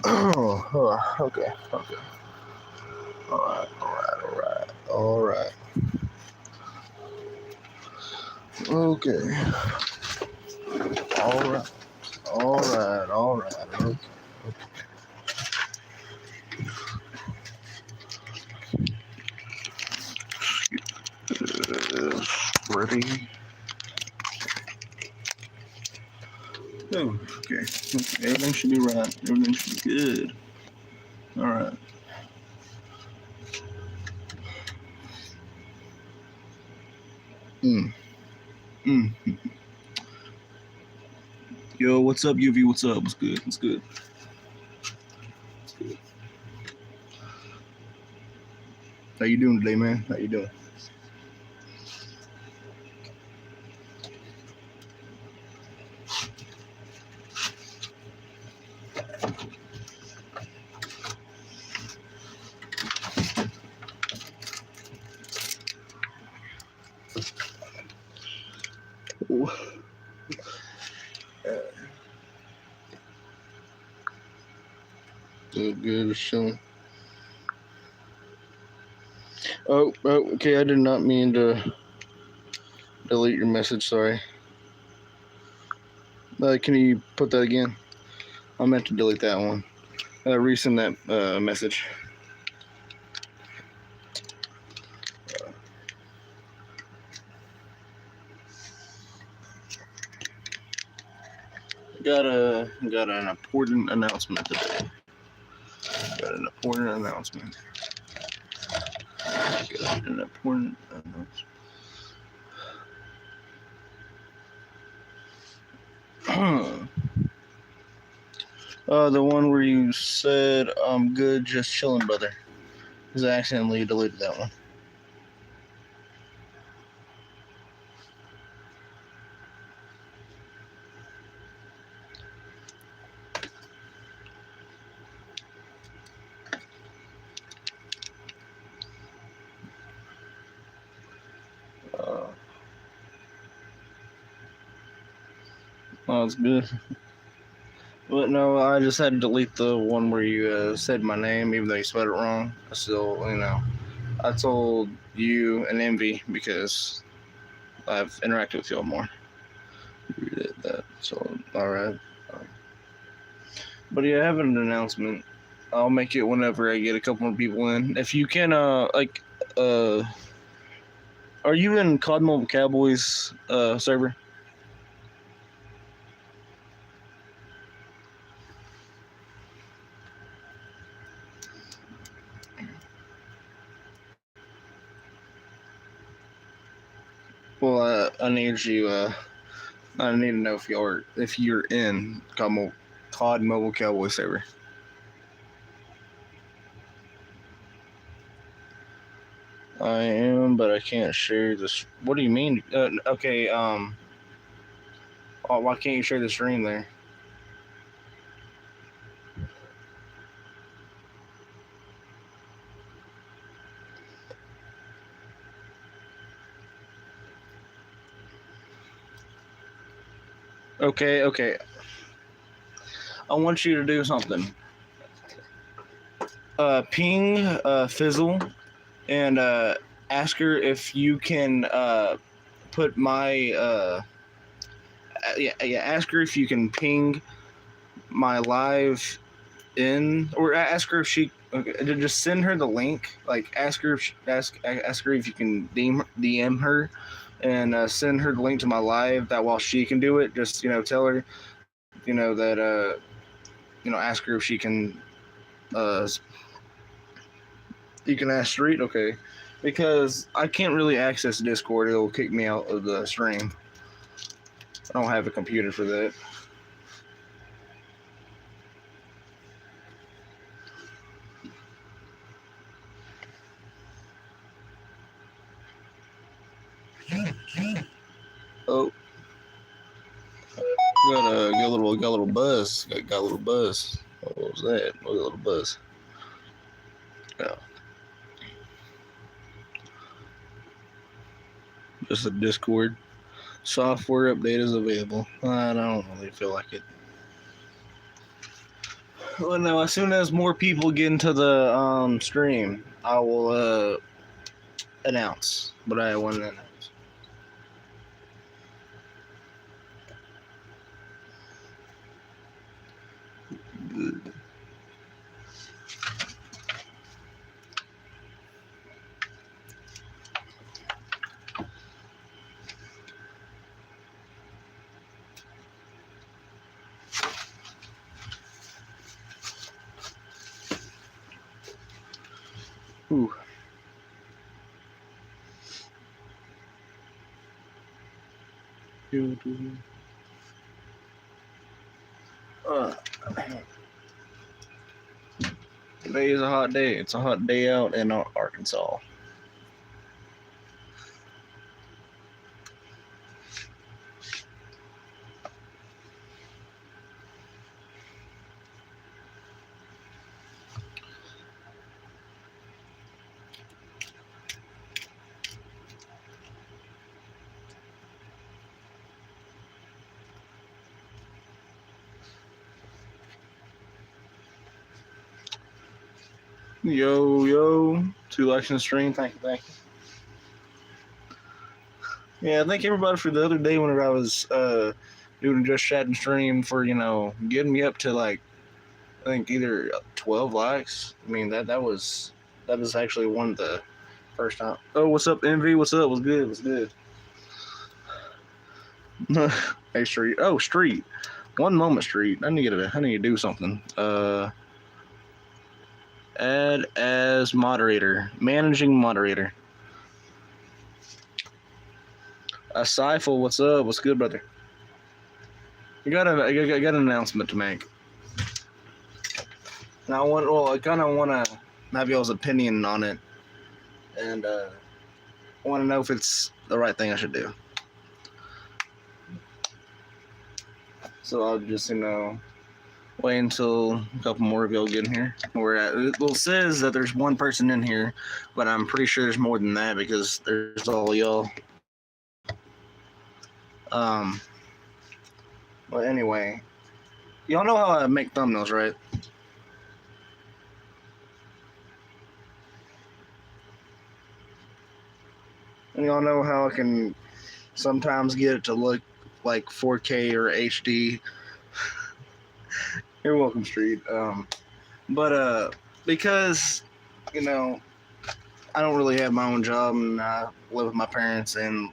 Okay. All right. Okay. All right. Okay. Ready? Oh, okay. Everything should be right. Everything should be good. All right. Mm. Mm. Yo, what's up, UV? What's up? What's good? What's good? What's good? How you doing today, man? How you doing? Ooh. Good, good, chilling. Oh, okay. I did not mean to delete your message. Sorry. Can you put that again? I meant to delete that one. Resend that message. Got an important announcement today. Got an important announcement. Got an important announcement. The one where you said I'm good, just chilling, brother. Because I accidentally deleted that one. Oh, it's good. But no, I just had to delete the one where you said my name, even though you spelled it wrong. I still, I told you and Envy because I've interacted with y'all more. You did that, so alright. But yeah, I have an announcement. I'll make it whenever I get a couple more people in. If you can, are you in COD Mobile Cowboys server? Well, I need you. I need to know if you're in COD Mobile Cowboy server. I am, but I can't share this. What do you mean? Okay. Oh, why can't you share the stream there? Okay. I want you to do something. Ping Fizzle and ask her if you can put my ask her if you can ping my live in, or ask her if she just send her the link. Like ask her if you can DM her and send her the link to my live. That while she can do it, just tell her that ask her if she can you can ask Street, okay, because I can't really access Discord. It'll kick me out of the stream. I don't have a computer for that. Oh, got a little buzz. Got a little buzz. What was that? What was a little buzz? Yeah. Just a Discord. Software update is available. I don't really feel like it. Well, no, as soon as more people get into the stream, I will announce what I want to announce. Good. Ooh. Today is a hot day. It's a hot day out in Arkansas. Yo, 2 likes in the stream. Thank you. Yeah, thank everybody for the other day whenever I was doing Just Chatting stream for, getting me up to like, I think either 12 likes. I mean, that was actually one of the first time. Oh, what's up, Envy? What's up? What's good? Hey, Street. Oh, Street. One moment, Street. I need to do something. Add as moderator. Managing moderator. Seifel, what's up? What's good, brother? I got an announcement to make. And I kind of want to have y'all's opinion on it. And I want to know if it's the right thing I should do. So I'll just, wait until a couple more of y'all get in here. It says that there's one person in here, but I'm pretty sure there's more than that because there's all y'all. But anyway, y'all know how I make thumbnails, right? And y'all know how I can sometimes get it to look like 4K or HD. You're welcome, Street. But because, I don't really have my own job and I live with my parents and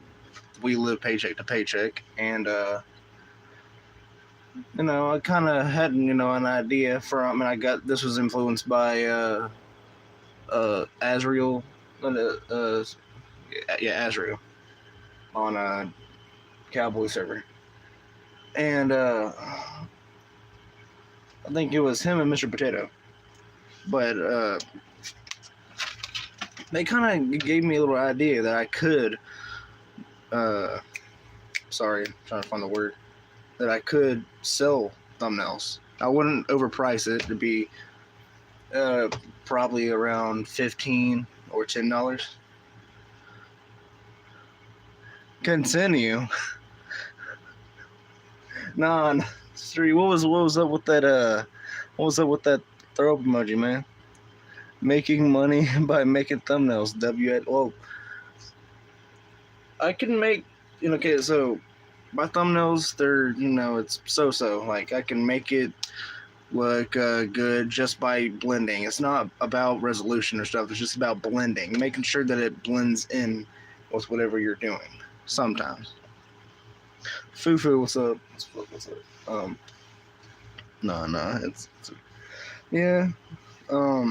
we live paycheck to paycheck. And, I kind of had, an idea from, and this was influenced by Azriel, Azriel on a Cowboy server. And I think it was him and Mr. Potato. But they kind of gave me a little idea that I could, sorry, I'm trying to find the word, that I could sell thumbnails. I wouldn't overprice it to be probably around $15 or $10. Continue. Nah, Street. What was up with that? What was up with that throw up emoji, man? Making money by making thumbnails. Well, I can make. Okay, so my thumbnails, they're it's so. Like I can make it look good just by blending. It's not about resolution or stuff. It's just about blending, making sure that it blends in with whatever you're doing. Sometimes. Fufu, what's up? What's up? No, it's yeah. I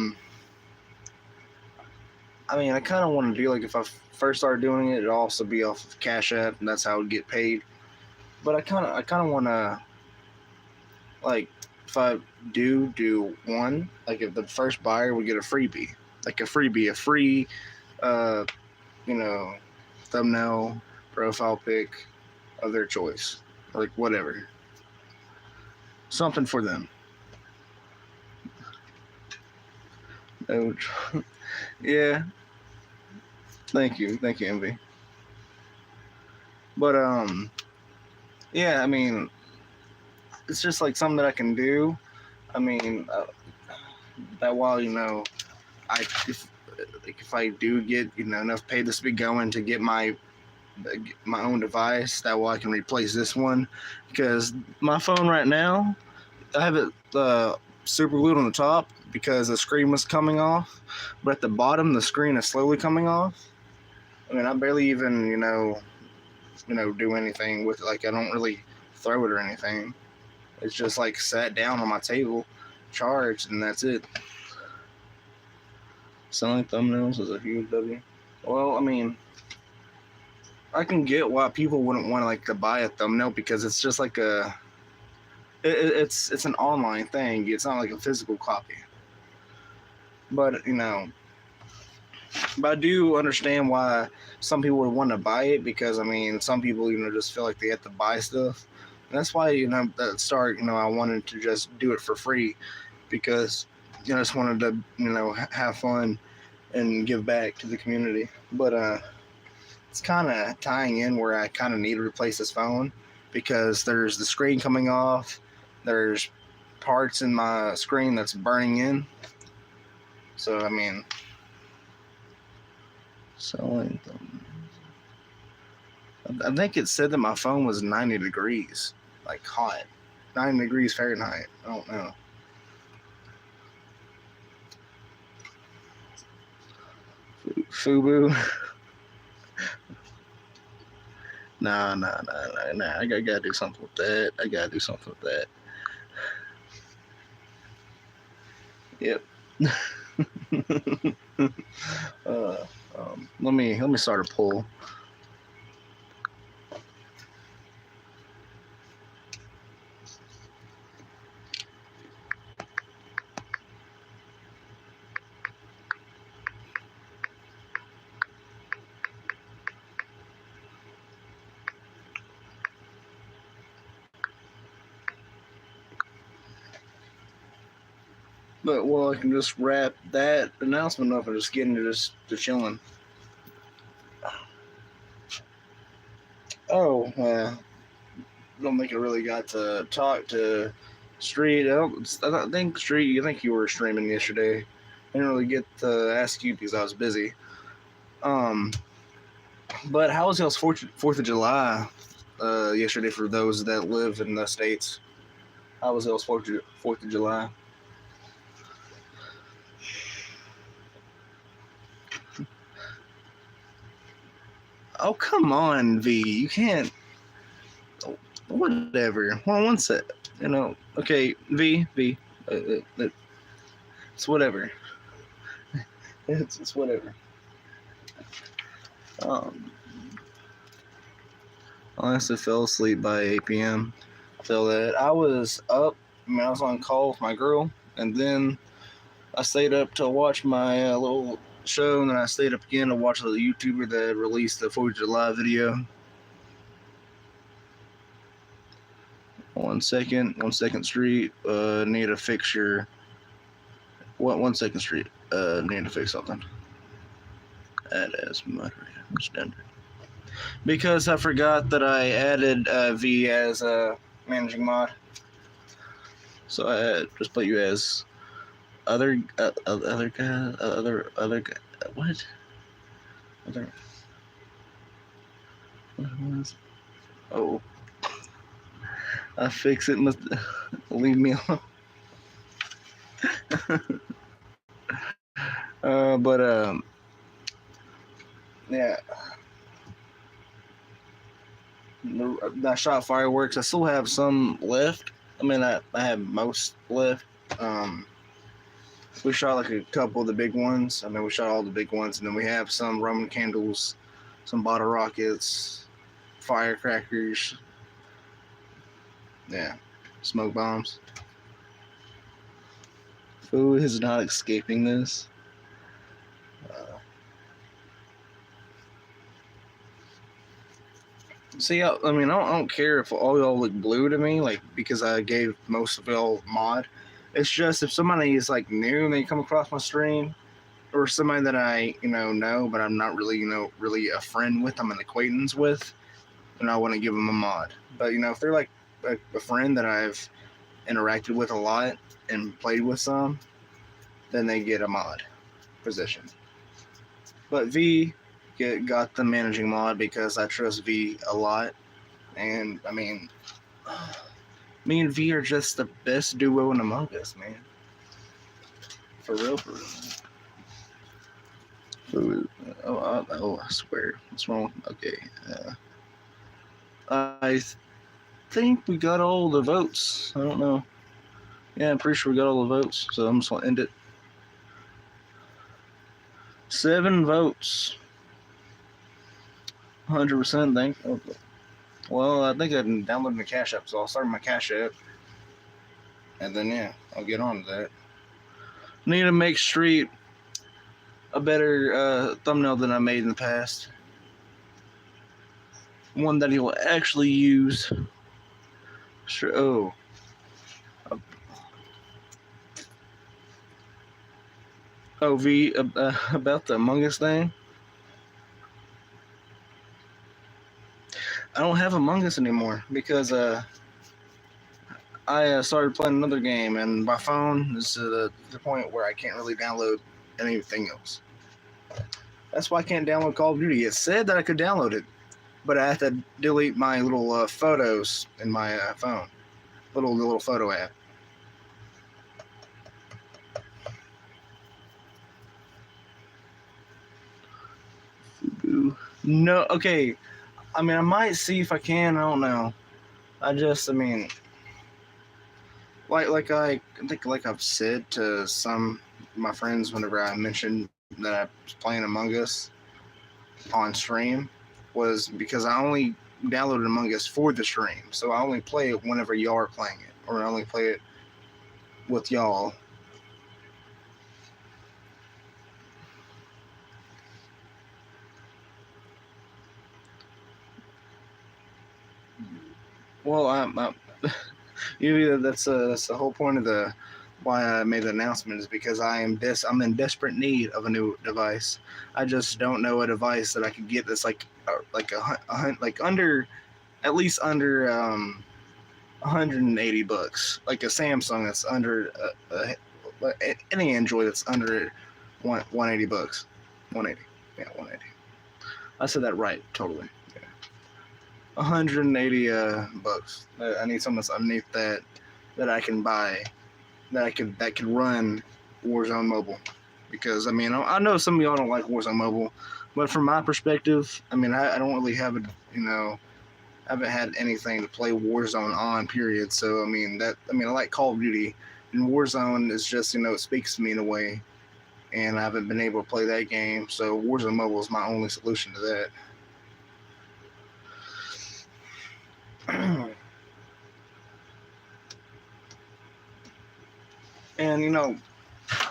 mean, I kind of want to do like if I first started doing it, it'd also be off of Cash App, and that's how I would get paid. But I kind of want to like if I do one, like if the first buyer would get a freebie, a free, thumbnail, profile pic of their choice, like whatever, something for them. Yeah. Thank you, Envy. But yeah, I mean, it's just like something that I can do. I mean, that while I if I do get enough pay this be going to get my own device, that way I can replace this one, because my phone right now, I have it super glued on the top because the screen was coming off, but at the bottom the screen is slowly coming off. I mean, I barely even do anything with it. Like, I don't really throw it or anything. It's just like sat down on my table, charged, and that's it. Selling thumbnails is a huge W. Well, I mean, I can get why people wouldn't want to buy a thumbnail, because it's just like it's an online thing. It's not like a physical copy. But but I do understand why some people would want to buy it, because I mean, some people just feel like they have to buy stuff. And that's why at the start I wanted to just do it for free, because I just wanted to have fun and give back to the community. But it's kind of tying in where I kind of need to replace this phone, because there's the screen coming off, there's parts in my screen that's burning in. So I mean, selling them. I think it said that my phone was 90 degrees, like hot, 90 degrees Fahrenheit. I don't know. Fubu. Nah. I gotta do something with that. Yep. Let me start a poll. But I can just wrap that announcement up and just get into the chilling. Oh, don't think I really got to talk to Street. I think Street. You think you were streaming yesterday? I didn't really get to ask you because I was busy. But how was y'all's 4th of July yesterday for those that live in the States? How was y'all's 4th of July? Oh, come on, V. You can't. Whatever. Well, one sec. Okay, V. It's whatever. It's whatever. I honestly fell asleep by 8 p.m. So that I was up. I was on call with my girl, and then I stayed up to watch my little show, and then I stayed up again to watch the YouTuber that released the 4th of July video. 1 second, Street. Need to fix your. What? 1 second, Street. Need to fix something. Add as moderator standard. Because I forgot that I added V as a managing mod. So I just put you as other guy. What? Other. What was? Oh. I fix it. Must leave me alone. Yeah. I shot fireworks. I still have some left. I mean, I have most left. We shot like a couple of the big ones. I mean, we shot all the big ones, and then we have some Roman candles, some bottle rockets, firecrackers. Yeah, smoke bombs. Food is not escaping this. See, I mean, I don't care if all y'all look blue to me, like, because I gave most of y'all mod. It's just if somebody is like new and they come across my stream, or somebody that I know, but I'm not really really a friend with, I'm an acquaintance with, and I want to give them a mod. But if they're like a friend that I've interacted with a lot and played with some, then they get a mod position. But V got the managing mod because I trust V a lot. And I mean, me and V are just the best duo in Among Us, man. For real, for real. Oh, I swear. What's wrong? Okay. I think we got all the votes. I don't know. Yeah, I'm pretty sure we got all the votes. So I'm just going to end it. 7 votes. 100% thank you. Well, I think I can download my Cash App, so I'll start my Cash App. And then, yeah, I'll get on to that. Need to make Street a better thumbnail than I made in the past. One that he'll actually use. Sure. Oh. Oh, V, about the Among Us thing. I don't have Among Us anymore because I started playing another game, and my phone is to the point where I can't really download anything else. That's why I can't download Call of Duty. It said that I could download it, but I have to delete my little photos in my phone, little photo app. No, okay. I mean, I might see if I can. I don't know. I mean, like I think, like I've said to some of my friends whenever I mentioned that I was playing Among Us on stream, was because I only downloaded Among Us for the stream. So I only play it whenever y'all are playing it, or I only play it with y'all. Well, that's the whole point of the why I made the announcement, is because I'm in desperate need of a new device. I just don't know a device that I could get that's like under, at least under $180, like a Samsung that's under any Android that's under $180. 180, yeah, 180. I said that right, totally. 180 bucks. I need something that's underneath that I can buy, that can run Warzone Mobile. Because I mean, I know some of y'all don't like Warzone Mobile, but from my perspective, I mean, I don't really have I haven't had anything to play Warzone on, period. So I mean, I like Call of Duty, and Warzone is just, it speaks to me in a way, and I haven't been able to play that game. So Warzone Mobile is my only solution to that. And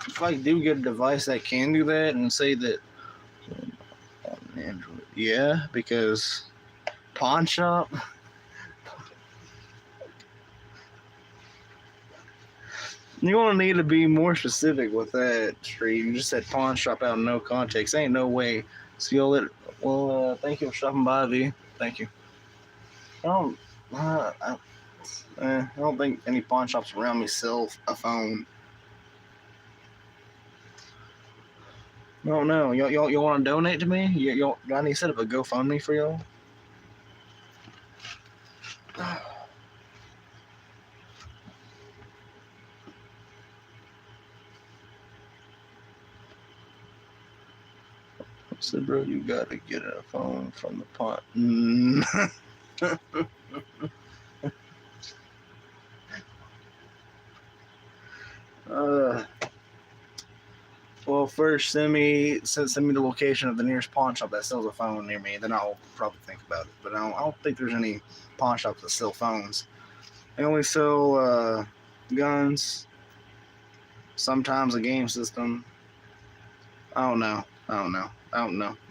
if I do get a device that can do that, and say that on Android, yeah, because pawn shop. You want to need to be more specific with that, Street. You just said pawn shop out of no context. Ain't no way. Well, thank you for stopping by, V. Thank you. I don't think any pawn shops around me sell a phone. No. Y'all want to donate to me? Do I need to set up a GoFundMe for y'all? I said, bro, you gotta get a phone from the pawn. Well, first send me the location of the nearest pawn shop that sells a phone near me. Then I'll probably think about it. But I don't think there's any pawn shops that sell phones. They only sell guns. Sometimes a game system. I don't know. I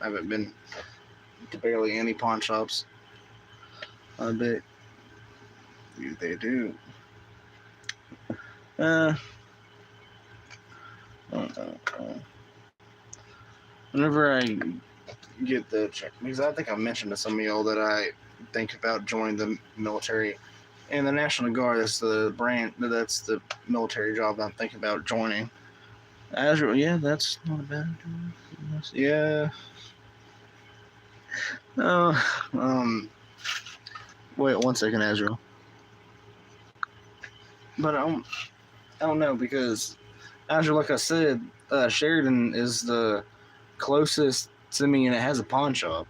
haven't been to barely any pawn shops. I bet they do. Whenever I get the check, because I think I mentioned to some of y'all that I think about joining the military. And the National Guard, that's the brand. That's the military job I'm thinking about joining. Azure, yeah, that's not a bad. Yeah. Uh, um. Wait 1 second, Azure. But I don't know because Azure, like I said, Sheridan is the closest to me, and it has a pawn shop.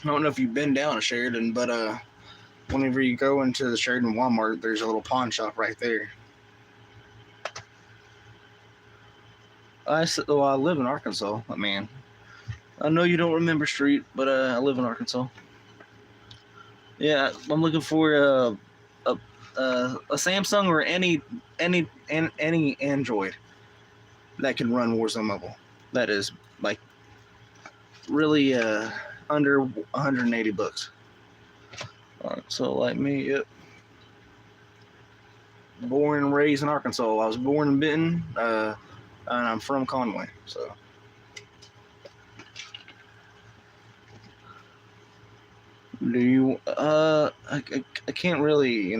I don't know if you've been down to Sheridan, but whenever you go into the Sheridan Walmart, there's a little pawn shop right there. I live in Arkansas, man. I know you don't remember Street, but I live in Arkansas. Yeah, I'm looking for a Samsung or any Android that can run Warzone Mobile. That is like really under 180 bucks. So like me, yep. Born and raised in Arkansas. I was born in Benton, and I'm from Conway. So. Do you? I can't really,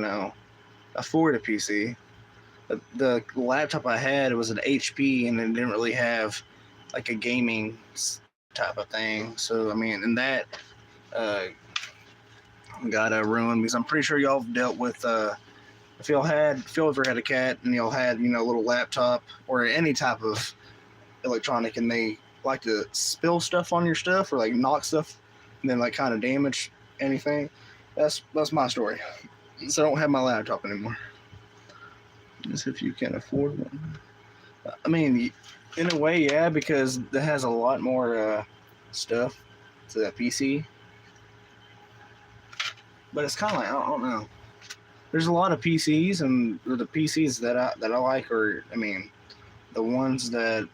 afford a PC. The laptop I had was an HP, and it didn't really have like a gaming type of thing. So I mean, and that got ruined because I'm pretty sure y'all have dealt with if y'all ever had a cat and y'all had a little laptop or any type of electronic, and they like to spill stuff on your stuff or like knock stuff, and then like kind of damage anything. That's my story. So I don't have my laptop anymore. As if you can afford one. I mean, in a way, yeah, because it has a lot more stuff to that PC. But it's kind of like I don't know. There's a lot of PCs, and the PCs that I like are, I mean, the ones that,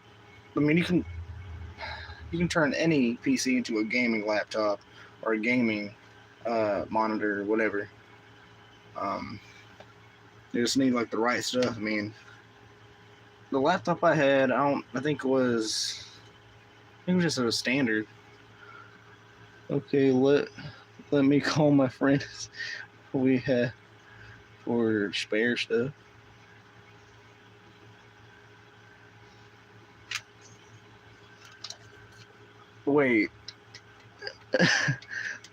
I mean, you can turn any PC into a gaming laptop or a gaming monitor or whatever. You just need like the right stuff. I mean, the laptop I had, I think it was just a standard. Okay, let me call my friends we have for spare stuff. Wait.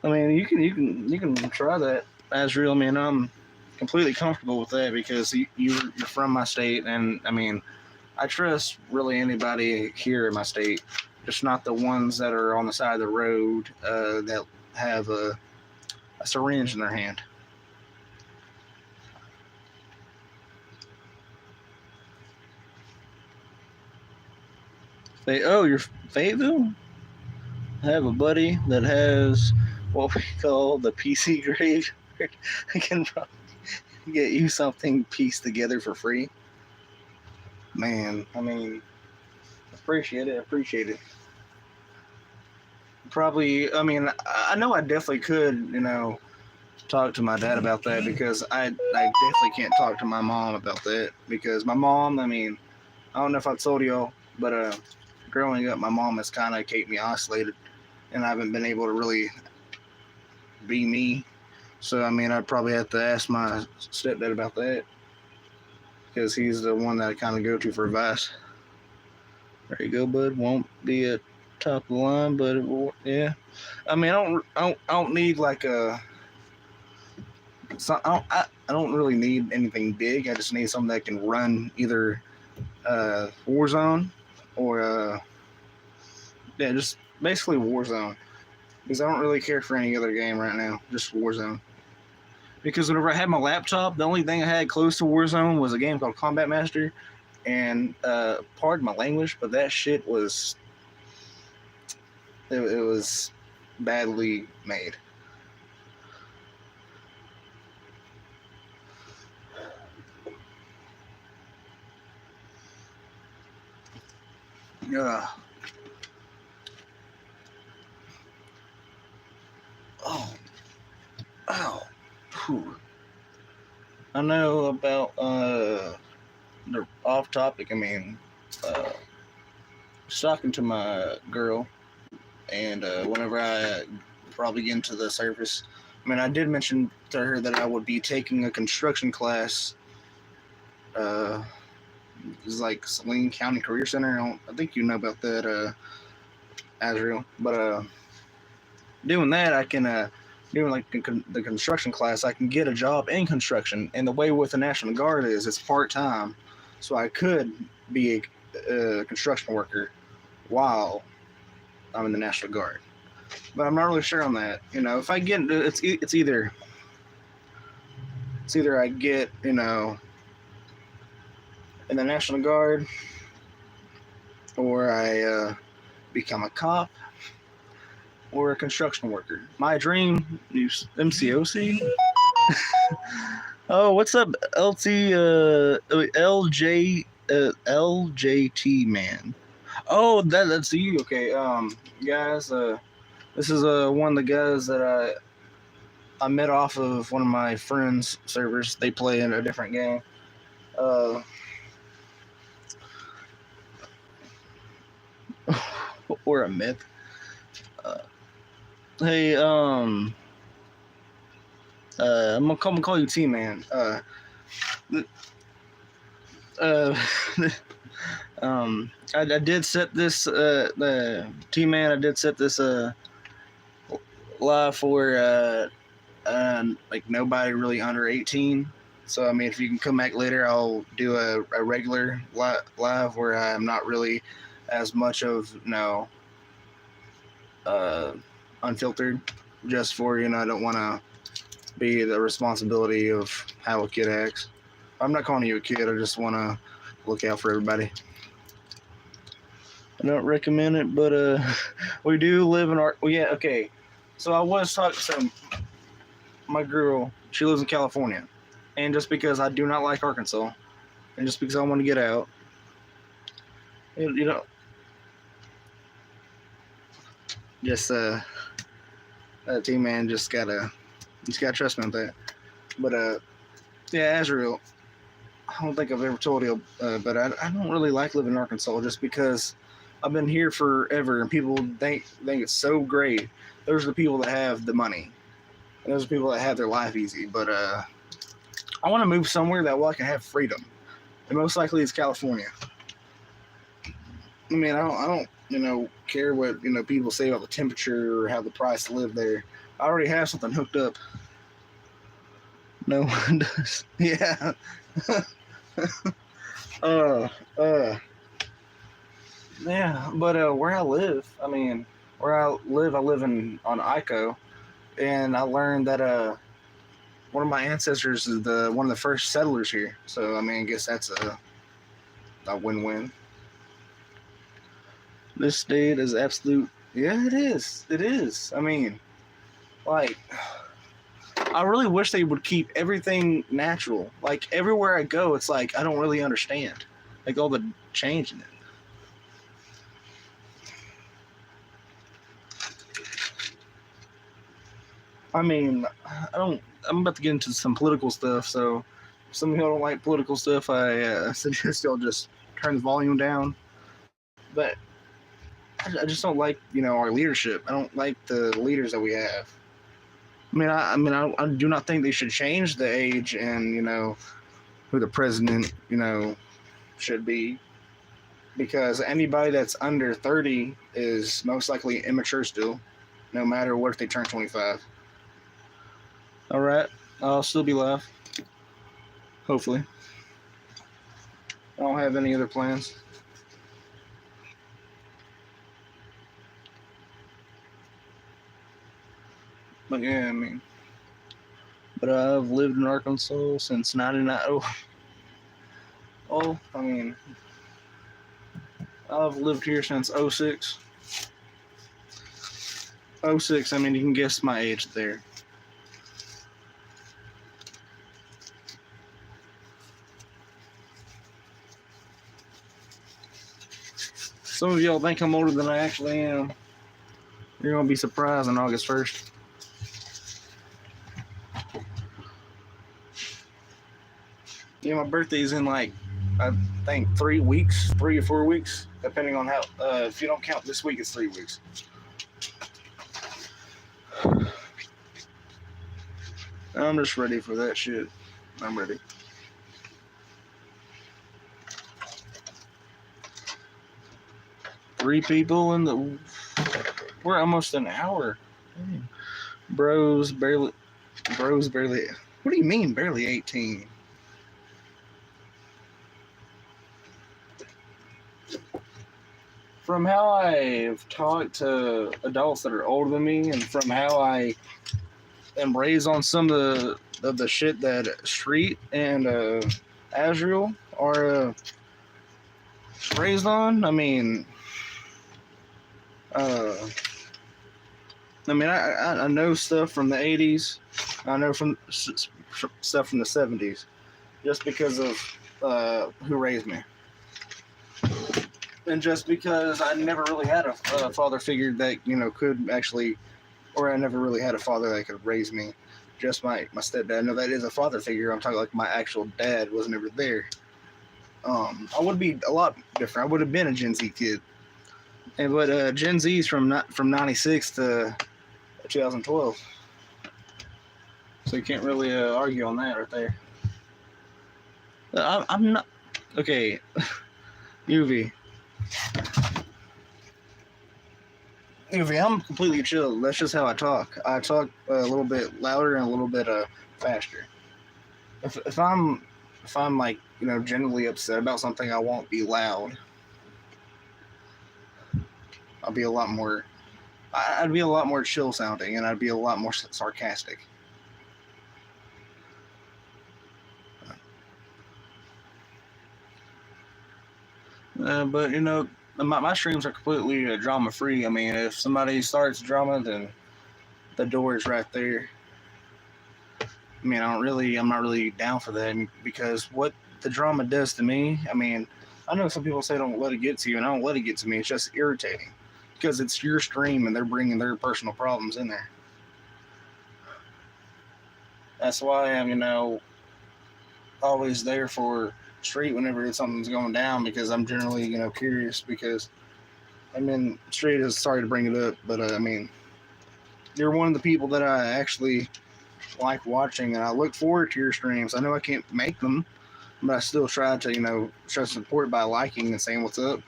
I mean, you can try that, Azrael. I mean, I'm completely comfortable with that because you're from my state, and I mean, I trust really anybody here in my state, just not the ones that are on the side of the road that have a syringe in their hand. You're Fayetteville? I have a buddy that has what we call the PC graveyard. I can probably get you something pieced together for free. Man, I mean, appreciate it. Probably, I mean, I know I definitely could, talk to my dad about that because I definitely can't talk to my mom about that because my mom, I mean, I don't know if I told y'all, but growing up, my mom has kind of kept me isolated, and I haven't been able to really be me. So I mean, I'd probably have to ask my stepdad about that because he's the one that I kind of go to for advice. There you go, bud. Won't be a top of the line, but yeah. I mean, I don't need like a. So I don't really need anything big. I just need something that can run either Warzone or yeah, just basically Warzone. Because I don't really care for any other game right now, just Warzone. Because whenever I had my laptop, the only thing I had close to Warzone was a game called Combat Master, and pardon my language, but that shit was it was badly made. Yeah. Oh. Ow. Whew. I know about the off topic. I mean, just talking to my girl, and whenever I probably get into the service, I mean, I did mention to her that I would be taking a construction class. It's like Saline County Career Center. I think you know about that, Azrael. But doing that, I can doing like the construction class, I can get a job in construction. And the way with the National Guard is, it's part time, so I could be a construction worker while I'm in the National Guard. But I'm not really sure on that. If I get it's either I get in the National Guard, or I become a cop, or a construction worker. My dream is MCOC. Oh, what's up, LJT man? Oh, that's you. Okay, guys, this is one of the guys that I met off of one of my friends' servers. They play in a different game. Or a myth. Hey, I'm gonna call you T-Man. I did set this the T-Man. I did set this live for like nobody really under 18. So I mean, if you can come back later, I'll do a regular live where I'm not really as much of unfiltered, just for I don't want to be the responsibility of how a kid acts. I'm not calling you a kid. I just want to look out for everybody. I don't recommend it, but we do live in our. Well, yeah, okay. So I was talking. So my girl, she lives in California, and just because I do not like Arkansas, and just because I want to get out, just T-Man just gotta trust me on that. But yeah, Azrael, I don't think I've ever told you, but I don't really like living in Arkansas just because I've been here forever, and people think it's so great. Those are the people that have the money, and those are the people that have their life easy. But I want to move somewhere that I can have freedom, and most likely it's California. I mean, I don't care what people say about the temperature or how the price to live there. I already have something hooked up. No one does. Yeah. Yeah, but where I live, I live on Ico, and I learned that one of my ancestors is one of the first settlers here. So I mean, I guess that's a win-win. This state is absolute. Yeah, it is. It is. I mean, like, I really wish they would keep everything natural. Like, everywhere I go, it's like I don't really understand, like, all the change in it. I mean, I'm about to get into some political stuff, so if some of y'all don't like political stuff, I suggest y'all just turn the volume down. But I just don't like, our leadership. I don't like the leaders that we have. I do not think they should change the age and, who the president, should be. Because anybody that's under 30 is most likely immature still, no matter what if they turn 25. All right, I'll still be live. Hopefully. I don't have any other plans. But yeah, but I've lived in Arkansas since 99. I've lived here since 06. 06, you can guess my age there. Some of y'all think I'm older than I actually am. You're going to be surprised on August 1st. Yeah, my birthday's in I think 3 weeks, 3 or 4 weeks, depending on how, if you don't count this week, it's 3 weeks. I'm just ready for that shit. I'm ready. Three people in the. We're almost an hour. Bros barely. Bros barely. What do you mean barely 18? From how I've talked to adults that are older than me, and from how I am raised on some of the shit that Street and Azrael are raised on, I mean, I know stuff from the 80s. I know from stuff from the 70s, just because of who raised me. And just because I never really had a father figure that, could actually, or I never really had a father that could raise me. Just my stepdad. No, that is a father figure. I'm talking like my actual dad was never there. I would be a lot different. I would have been a Gen Z kid. But Gen Z's from 96 to 2012. So you can't really argue on that right there. I'm not... Okay. UV, I'm completely chill. That's just how I talk. I talk a little bit louder and a little bit faster. If I'm like, genuinely upset about something, I won't be loud. I'll be a lot more. I'd be a lot more chill sounding, and I'd be a lot more sarcastic. But my streams are completely drama free. I mean, if somebody starts drama, then the door is right there. I mean, I'm not really down for that, because what the drama does to me, I mean, I know some people say don't let it get to you, and I don't let it get to me. It's just irritating because it's your stream and they're bringing their personal problems in there. That's why I'm, always there for Street whenever something's going down, because I'm generally, curious, because Street is sorry to bring it up, but I mean, you're one of the people that I actually like watching, and I look forward to your streams. I know I can't make them, but I still try to, show support by liking and saying what's up.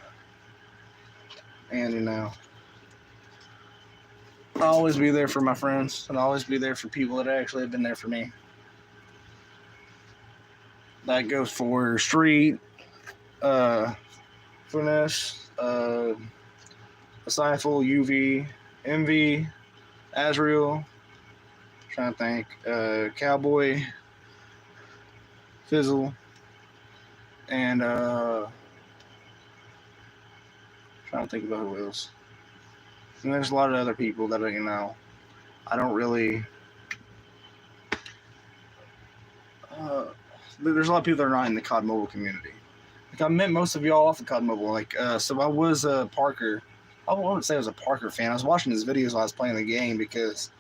And, I'll always be there for my friends, and I'll always be there for people that actually have been there for me. That goes for Street, Finesse, Asiful, UV, MV, Azrael, trying to think, Cowboy, Fizzle, and trying to think about who else. And there's a lot of other people that I don't really. There's a lot of people that are not in the COD Mobile community. Like, I met most of y'all off of COD Mobile. Like, so I was a Parker. I wouldn't say I was a Parker fan. I was watching his videos while I was playing the game because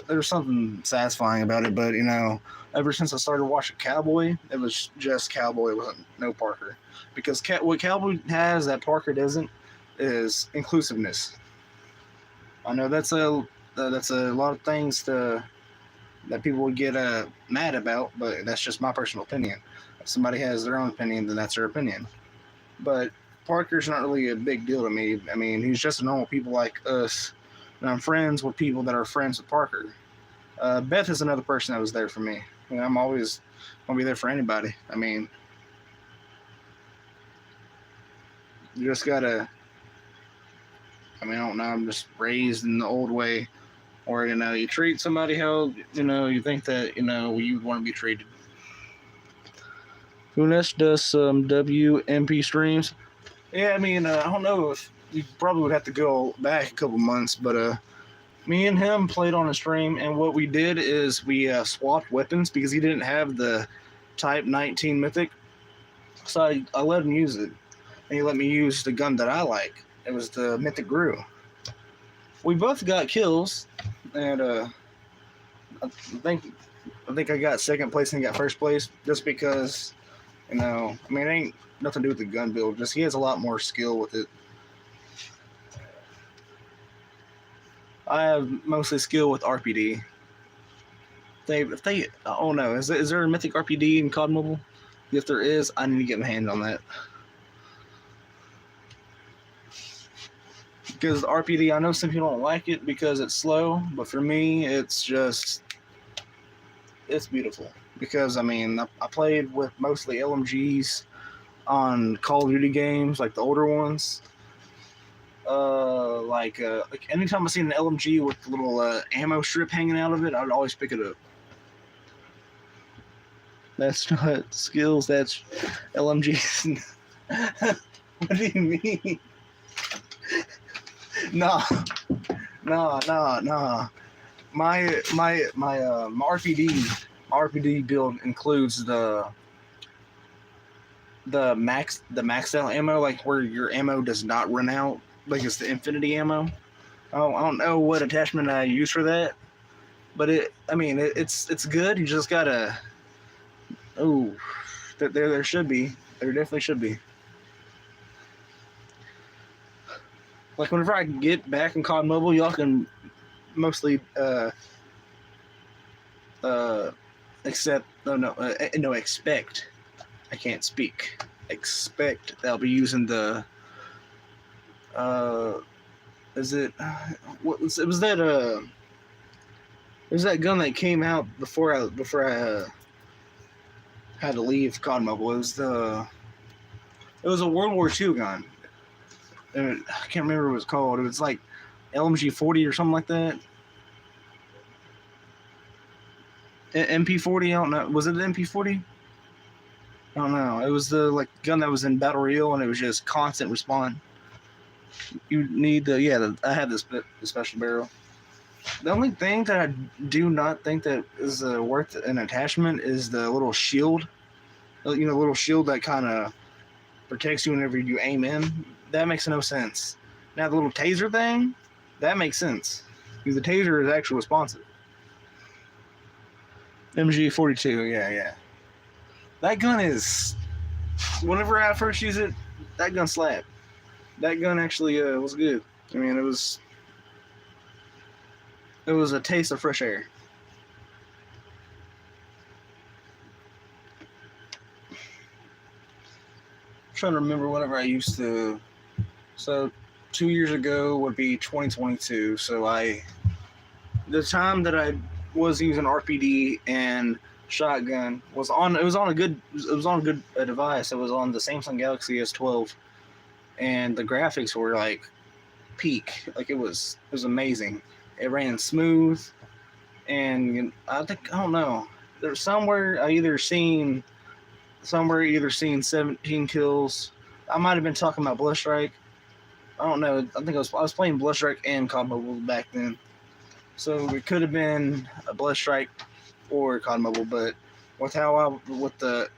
there was something satisfying about it. But ever since I started watching Cowboy, it was just Cowboy. It wasn't no Parker, because what Cowboy has that Parker doesn't is inclusiveness. I know that's a lot of things that people would get mad about, but that's just my personal opinion. If somebody has their own opinion, then that's their opinion. But Parker's not really a big deal to me. I mean, he's just a normal people like us, and I'm friends with people that are friends with Parker. Beth is another person that was there for me. I'm always going to be there for anybody. I mean, you just gotta. I don't know. I'm just raised in the old way. Or, you treat somebody how, you think that, you want to be treated. Funes does some WMP streams. Yeah, I don't know if you probably would have to go back a couple months, but me and him played on a stream, and what we did is we swapped weapons because he didn't have the Type 19 Mythic. So I let him use it, and he let me use the gun that I like. It was the Mythic Gru. We both got kills, and I think I got second place and he got first place, just because, it ain't nothing to do with the gun build. Just he has a lot more skill with it. I have mostly skill with RPD. oh no, is there a Mythic RPD in COD Mobile? If there is, I need to get my hand on that. Because RPD, I know some people don't like it because it's slow, but for me, it's beautiful. Because I mean, I played with mostly LMGs on Call of Duty games, like the older ones. Like anytime I see an LMG with a little ammo strip hanging out of it, I'd always pick it up. That's not skills, that's LMGs. What do you mean? Nah. My RPD build includes the maxed out ammo, like where your ammo does not run out, like it's the infinity ammo. I don't know what attachment I use for that, but it's good. You just gotta. Oh, there should be. There definitely should be. Like whenever I get back in COD Mobile, y'all can mostly expect. I can't speak. Expect that I'll be using the is it what was it was that it was that gun that came out before I had to leave COD Mobile. It was a World War II gun. I can't remember what it was called. It was like LMG 40 or something like that. MP40, I don't know. Was it an MP40? I don't know. It was the gun that was in Battle Royale, and it was just constant respawn. You need I have this special barrel. The only thing that I do not think that is worth an attachment is the little shield. You know, the little shield that kind of protects you whenever you aim in. That makes no sense. Now the little taser thing, that makes sense. Because the taser is actually responsive. MG42, yeah. That gun is... Whenever I first use it, that gun slapped. That gun actually was good. I mean, it was a taste of fresh air. I'm trying to remember whenever I used to... So 2 years ago would be 2022. So the time that I was using RPD and shotgun was on a good device. It was on the Samsung Galaxy S12, and the graphics were like peak. Like it was amazing. It ran smooth, and I don't know. There's somewhere I either seen 17 kills. I might have been talking about Bloodstrike. I don't know. I think I was playing Bloodstrike and COD Mobile back then, so it could have been a Bloodstrike or COD Mobile. But with the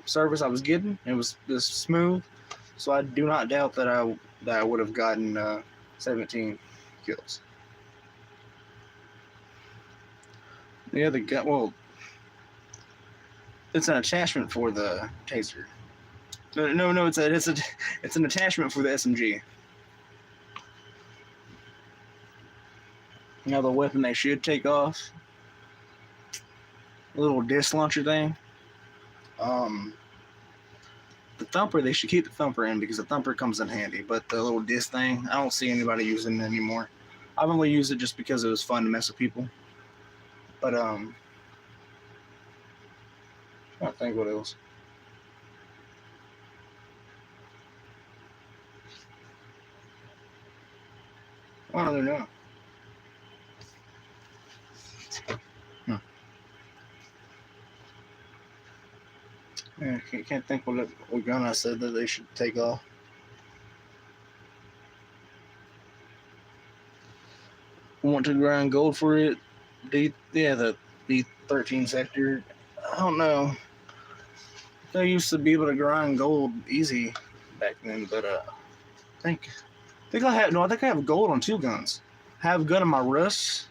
service I was getting, it was just smooth. So I do not doubt that I would have gotten 17 kills. The other gun, well, it's an attachment for the taser. No, it's an attachment for the SMG. Now the weapon they should take off, the little disc launcher thing. The thumper, they should keep the thumper in because the thumper comes in handy. But the little disc thing, I don't see anybody using it anymore. I've only used it just because it was fun to mess with people. But I don't think what else. I don't know. I can't think what gun I said that they should take off. Want to grind gold for it? The D13 sector. I don't know. They used to be able to grind gold easy back then, but I think I have gold on 2 guns. I have a gun in my Rust.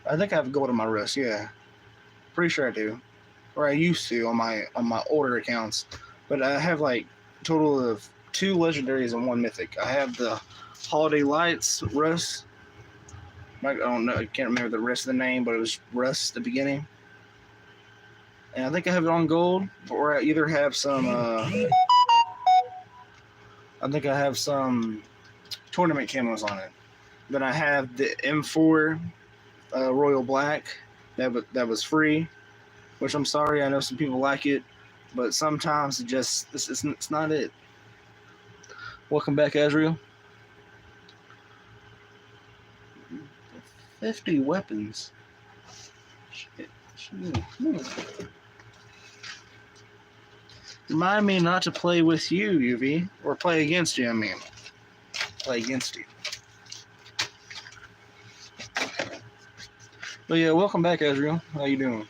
I think I have gold in my Rust. Yeah, pretty sure I do. Or I used to on my older accounts, but I have like a total of 2 legendaries and 1 mythic. I have the Holiday Lights Rust, I don't know. I can't remember the rest of the name, but it was Russ at the beginning. And I think I have it on gold, or I either have some. I think I have some tournament camos on it. Then I have the M4 Royal Black that was free, which I'm sorry. I know some people like it, but sometimes it's not it. Welcome back, Azriel. 50 weapons. Shit. Remind me not to play with you, UV, or play against you. I mean, play against you. But yeah, welcome back, Azriel. How you doing?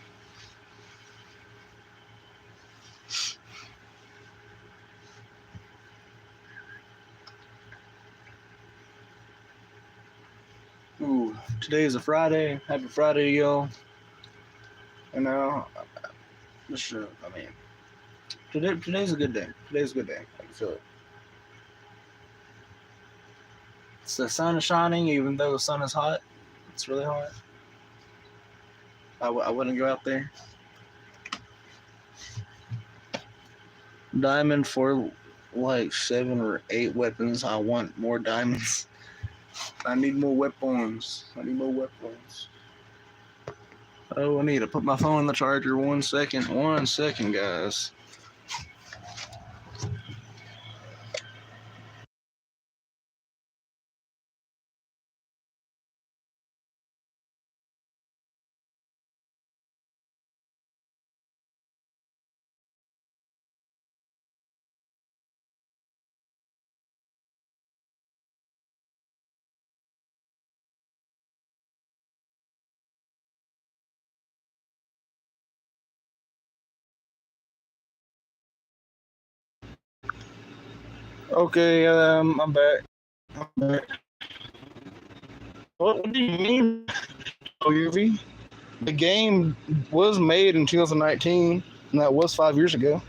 Ooh, today is a Friday. Happy Friday, y'all. You know, I mean, today's a good day. Today's a good day. I can feel it. The sun is shining, even though the sun is hot. It's really hot. I wouldn't go out there. Diamond for like 7 or 8 weapons. I want more diamonds. I need more weapons. Oh, I need to put my phone in the charger. 1 second. 1 second, guys. Okay, I'm back. What do you mean, UV? The game was made in 2019, and that was 5 years ago.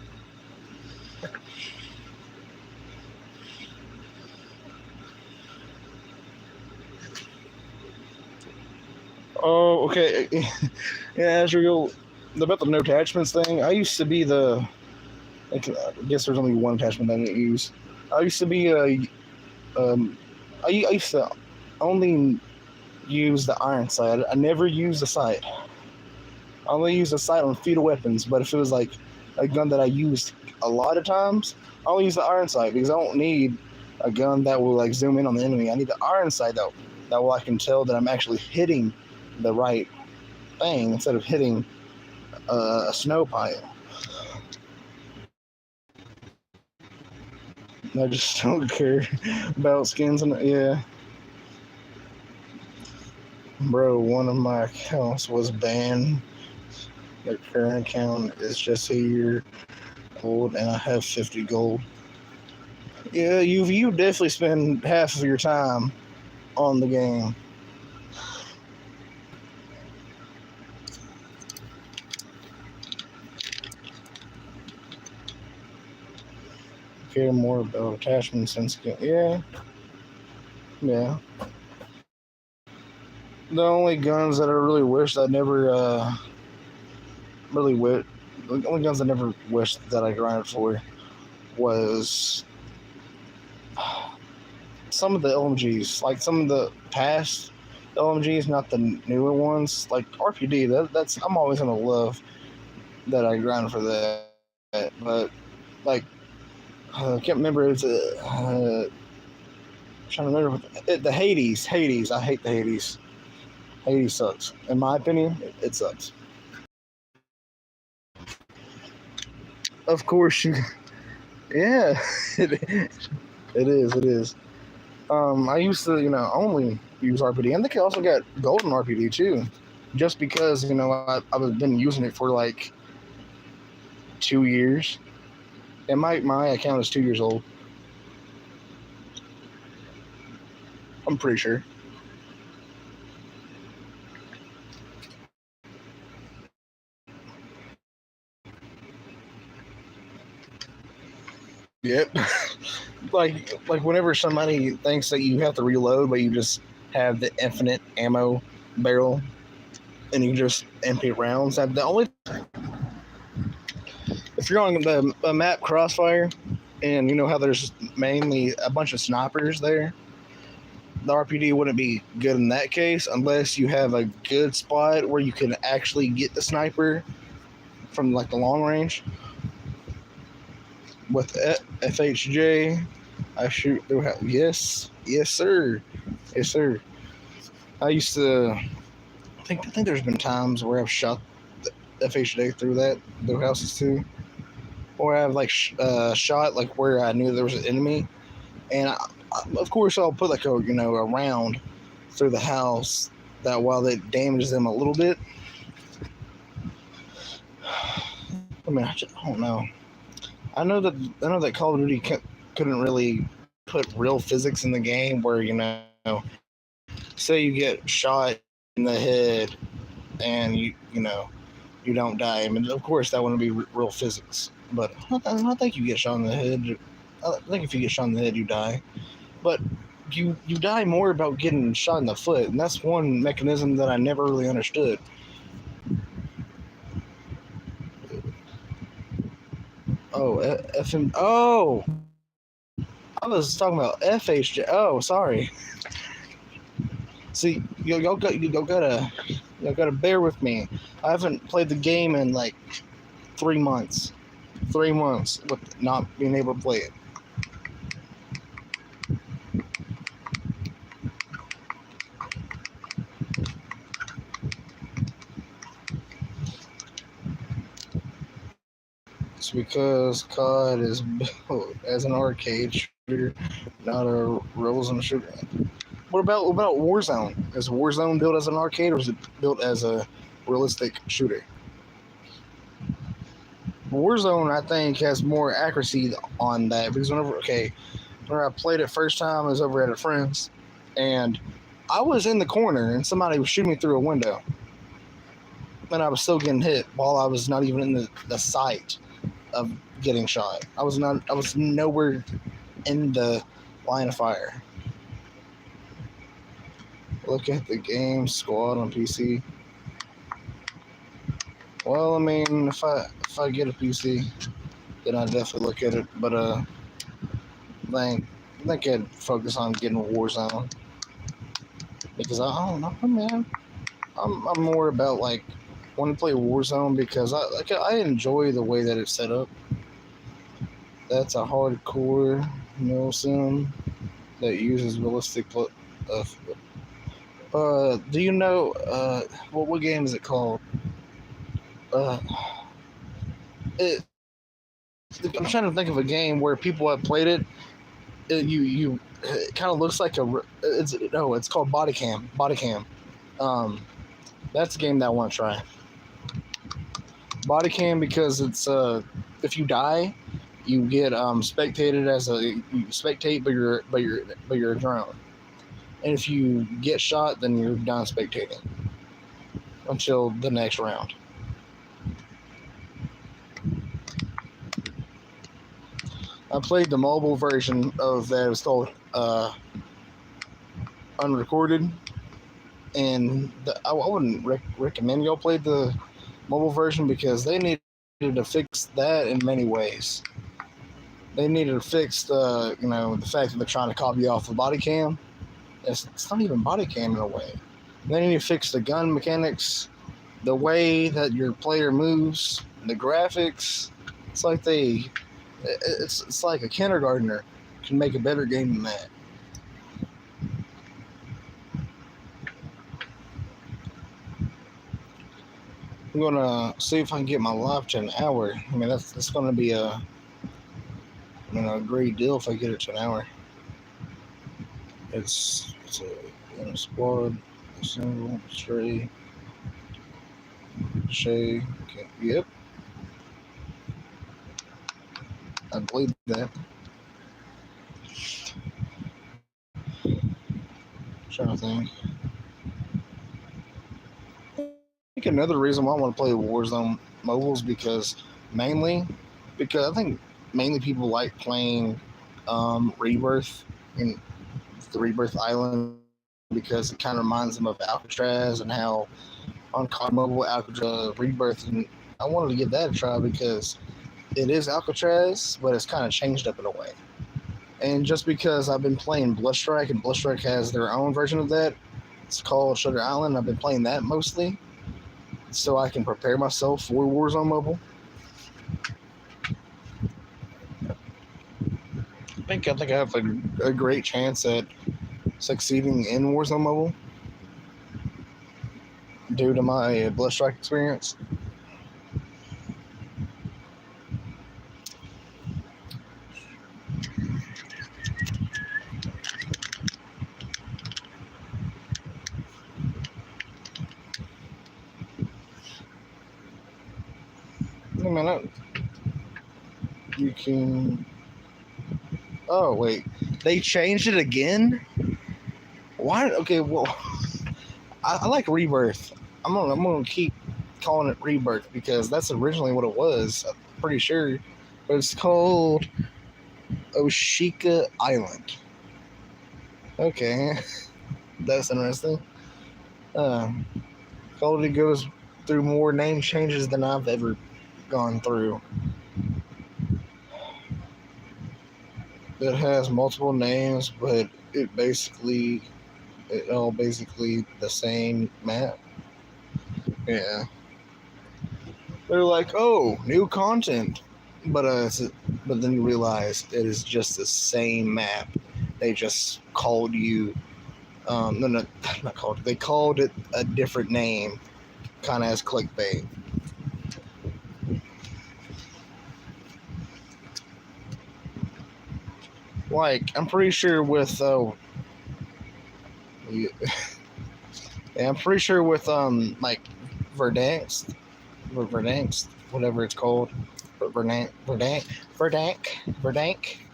Oh, okay. Yeah, Azriel, about the no attachments thing, I used to be I guess there's only one attachment I didn't use. I used to be I used to only use the iron sight. I never used the sight. I only used the sight on fetal weapons, but if it was like a gun that I used a lot of times, I only use the iron sight because I don't need a gun that will like zoom in on the enemy. I need the iron sight though, that way I can tell that I'm actually hitting the right thing instead of hitting a snow pile. I just don't care about skins and yeah. Bro, one of my accounts was banned. The current account is just a year old and I have 50 gold. Yeah, you definitely spend half of your time on the game. Care more about attachments and skin. Yeah. The only guns that I really wish I never the only guns I never wished that I grinded for was some of the LMGs, like some of the past LMGs, not the newer ones, like RPD. That's I'm always gonna love that I grind for that, but like I can't remember. It's trying to remember the Hades. I hate the Hades. Hades sucks. In my opinion, it sucks. Of course, yeah, it is. I used to, only use RPD. I think I also got golden RPD too, just because I've been using it for like 2 years, and my account is 2 years old. I'm pretty sure. Yep. like whenever somebody thinks that you have to reload, but you just have the infinite ammo barrel, and you just empty rounds. The only if you're on the map Crossfire, and you know how there's mainly a bunch of snipers there, the RPD wouldn't be good in that case unless you have a good spot where you can actually get the sniper from like the long range. With FHJ, I shoot through. Yes, sir, yes, sir. I used to. I think there's been times where I've shot the FHJ through houses too, or I've like shot like where I knew there was an enemy, and of course I'll put like a round through the house that while it damages them a little bit. I mean, I don't know. I know that Call of Duty couldn't really put real physics in the game where say you get shot in the head and you don't die. I mean, of course that wouldn't be real physics, but I don't think you get shot in the head. I think if you get shot in the head, you die. But you die more about getting shot in the foot, and that's one mechanism that I never really understood. Oh, FM. Oh, I was talking about FHJ. Oh, sorry. See, y'all gotta bear with me. I haven't played the game in like 3 months. 3 months with not being able to play it. It's because COD is built as an arcade shooter, not a realism shooter. What about Warzone? Is Warzone built as an arcade, or is it built as a realistic shooter? Warzone, I think, has more accuracy on that because whenever I played it first time, I was over at a friend's, and I was in the corner, and somebody was shooting me through a window, and I was still getting hit while I was not even in the sight of getting shot. I was nowhere in the line of fire. Look at the game squad on PC. Well, I mean, if I get a PC, then I'll definitely look at it. But I think I'd focus on getting Warzone because I don't know, man. I'm more about like want to play Warzone because I enjoy the way that it's set up. That's a hardcore sim that uses realistic. Do you know what game is it called? I'm trying to think of a game where people have played it. It kind of looks like it's called Body Cam. That's a game that I want to try. Body Cam because it's if you die, you get spectated as you spectate, but you're a drone. And if you get shot, then you're done spectating until the next round. I played the mobile version of that. It was called Unrecorded, and I wouldn't recommend y'all play the mobile version because they needed to fix that in many ways. They needed to fix the fact that they're trying to copy off the body cam. It's not even body cam in a way. They need to fix the gun mechanics, the way that your player moves, the graphics. It's like it's like a kindergartner can make a better game than that. I'm gonna see if I can get my live to an hour. I mean that's gonna be a great deal if I get it to an hour. It's a squad, single, stray, Shay. Okay, yep. I believe that. Trying to think. I think another reason why I want to play Warzone mobiles because I think mainly people like playing Rebirth and the Rebirth Island because it kind of reminds them of Alcatraz and how on COD Mobile Alcatraz Rebirth, and I wanted to give that a try because it is Alcatraz, but it's kind of changed up in a way. And just because I've been playing Bloodstrike, and Bloodstrike has their own version of that, it's called Shutter Island. I've been playing that mostly, so I can prepare myself for Warzone Mobile. I think I have a great chance at succeeding in Warzone Mobile due to my Bloodstrike experience. Wait a minute. You can. Oh wait, they changed it again. Why? Okay, well, I like Rebirth. I'm gonna keep calling it Rebirth because that's originally what it was. I'm pretty sure, but it's called Oshika Island. Okay, that's interesting. Call of Duty goes through more name changes than I've ever gone through. It has multiple names, but it all basically the same map. Yeah. They're like, oh, new content, but then you realize it is just the same map. They just called you. No, not called. They called it a different name, kind of as clickbait. Like, I'm pretty sure with yeah, I'm pretty sure with like Verdansk, whatever it's called, Verdansk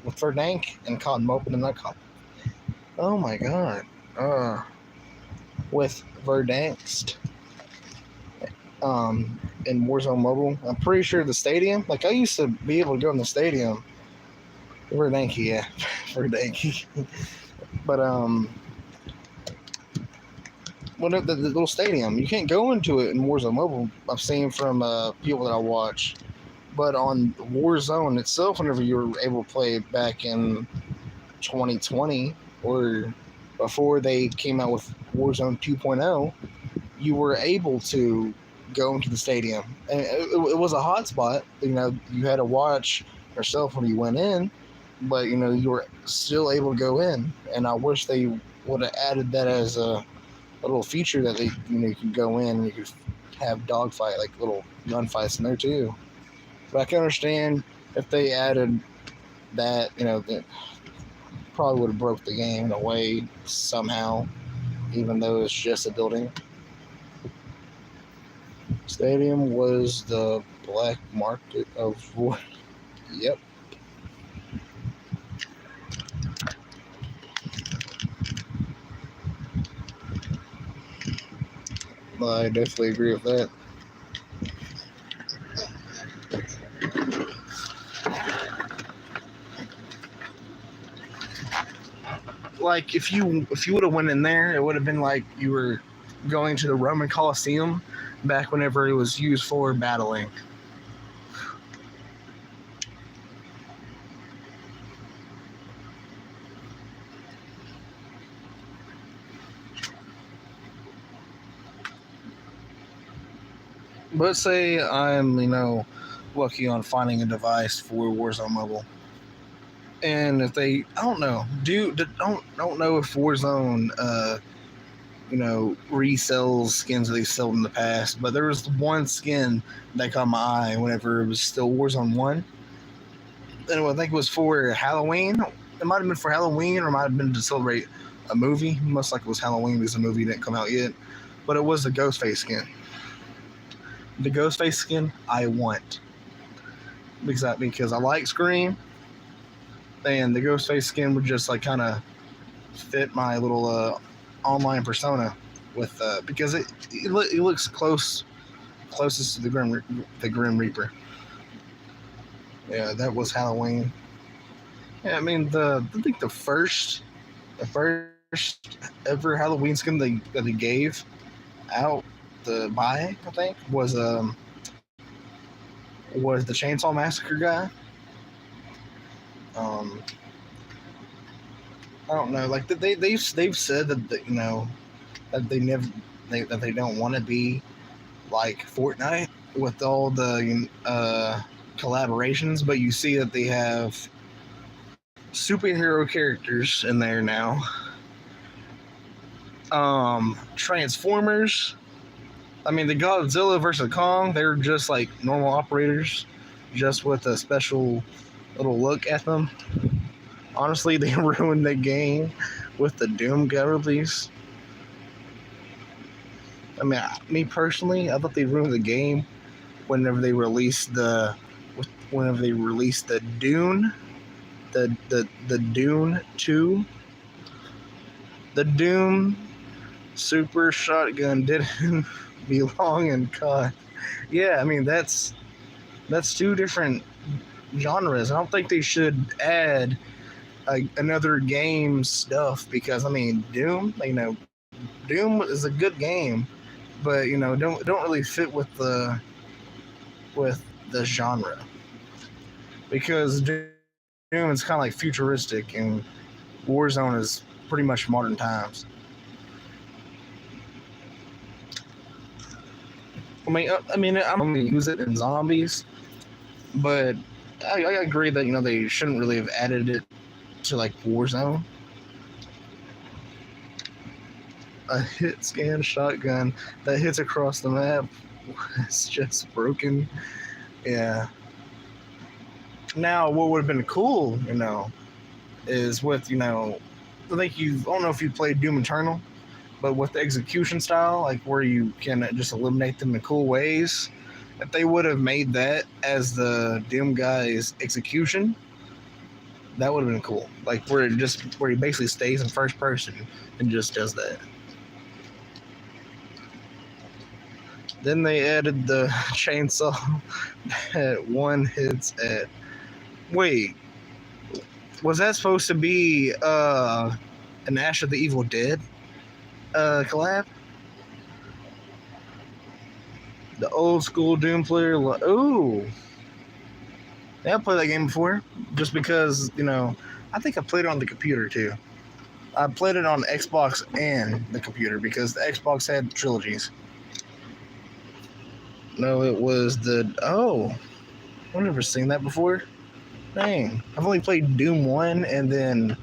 with Verdank and COD Mobile and not COD. Oh my god, with Verdansk, in Warzone Mobile, I'm pretty sure the stadium. Like I used to be able to go in the stadium. Verdank, yeah, Verdank, but whatever the little stadium, you can't go into it in Warzone Mobile. I've seen from people that I watch, but on Warzone itself, whenever you were able to play back in 2020 or before they came out with Warzone 2.0, you were able to go into the stadium, and it was a hotspot. You know, you had to watch yourself when you went in, but you know you were still able to go in. And I wish they would have added that as a little feature that you could go in and you could have dogfight, like little gunfights in there too. But I can understand if they added that, that probably would have broke the game in a way somehow, even though it's just a building. Stadium was the black market of war. Yep. I definitely agree with that. Like if you would have went in there, it would have been like you were going to the Roman Colosseum back whenever it was used for battling. But say I'm, lucky on finding a device for Warzone Mobile, and if they, I don't know, don't know if Warzone, resells skins that they sold in the past. But there was one skin that caught my eye whenever it was still Warzone 1. And I think it was for Halloween. It might have been for Halloween or it might have been to celebrate a movie. Most likely it was Halloween because the movie didn't come out yet. But it was the Ghostface skin. The Ghostface skin I want. Because I like Scream. And the Ghostface skin would just like kind of fit my little online persona with because it looks closest to the Grim Reaper. Yeah, that was Halloween. Yeah, I mean I think the first first ever Halloween skin that they gave out to buy, I think, was the Chainsaw Massacre guy. Um, I don't know. Like they've said that that they never that they don't want to be like Fortnite with all the collaborations, but you see that they have superhero characters in there now. Transformers. I mean, the Godzilla versus Kong, they're just like normal operators, just with a special little look at them. Honestly, they ruined the game with the Doom Guy release. I mean, me personally, I thought they ruined the game whenever they released the Dune, the Dune 2, the Doom super shotgun didn't belong in COD. Yeah, I mean that's two different genres. I don't think they should add another game stuff because I mean Doom is a good game, but don't really fit with the genre because Doom is kind of like futuristic and Warzone is pretty much modern times. I mean, I'm going to use it in zombies, but I agree that they shouldn't really have added it to like Warzone. A hit scan shotgun that hits across the map was just broken. Yeah. Now, what would have been cool, is with I don't know if you played Doom Eternal, but with the execution style, like where you can just eliminate them in cool ways, if they would have made that as the Doom guy's execution, that would have been cool. Like where he basically stays in first person and just does that. Then they added the chainsaw that one hits at. Wait, was that supposed to be an Ash of the Evil Dead collab? The old school Doom player. Ooh. Yeah, I played that game before. Just because, I think I played it on the computer too. I played it on Xbox and the computer because the Xbox had trilogies. No, it was I've never seen that before. Dang. I've only played Doom 1 and then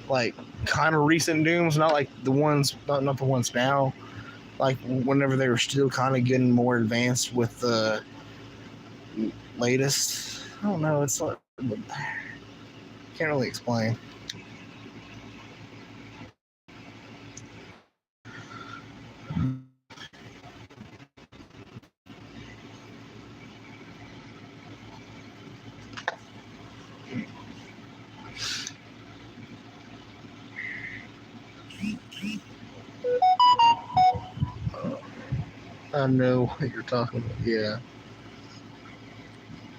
like kind of recent Dooms, not like the ones not the ones now. Like whenever they were still kind of getting more advanced with the latest. I don't know, it's like can't really explain. I know what you're talking about. Yeah.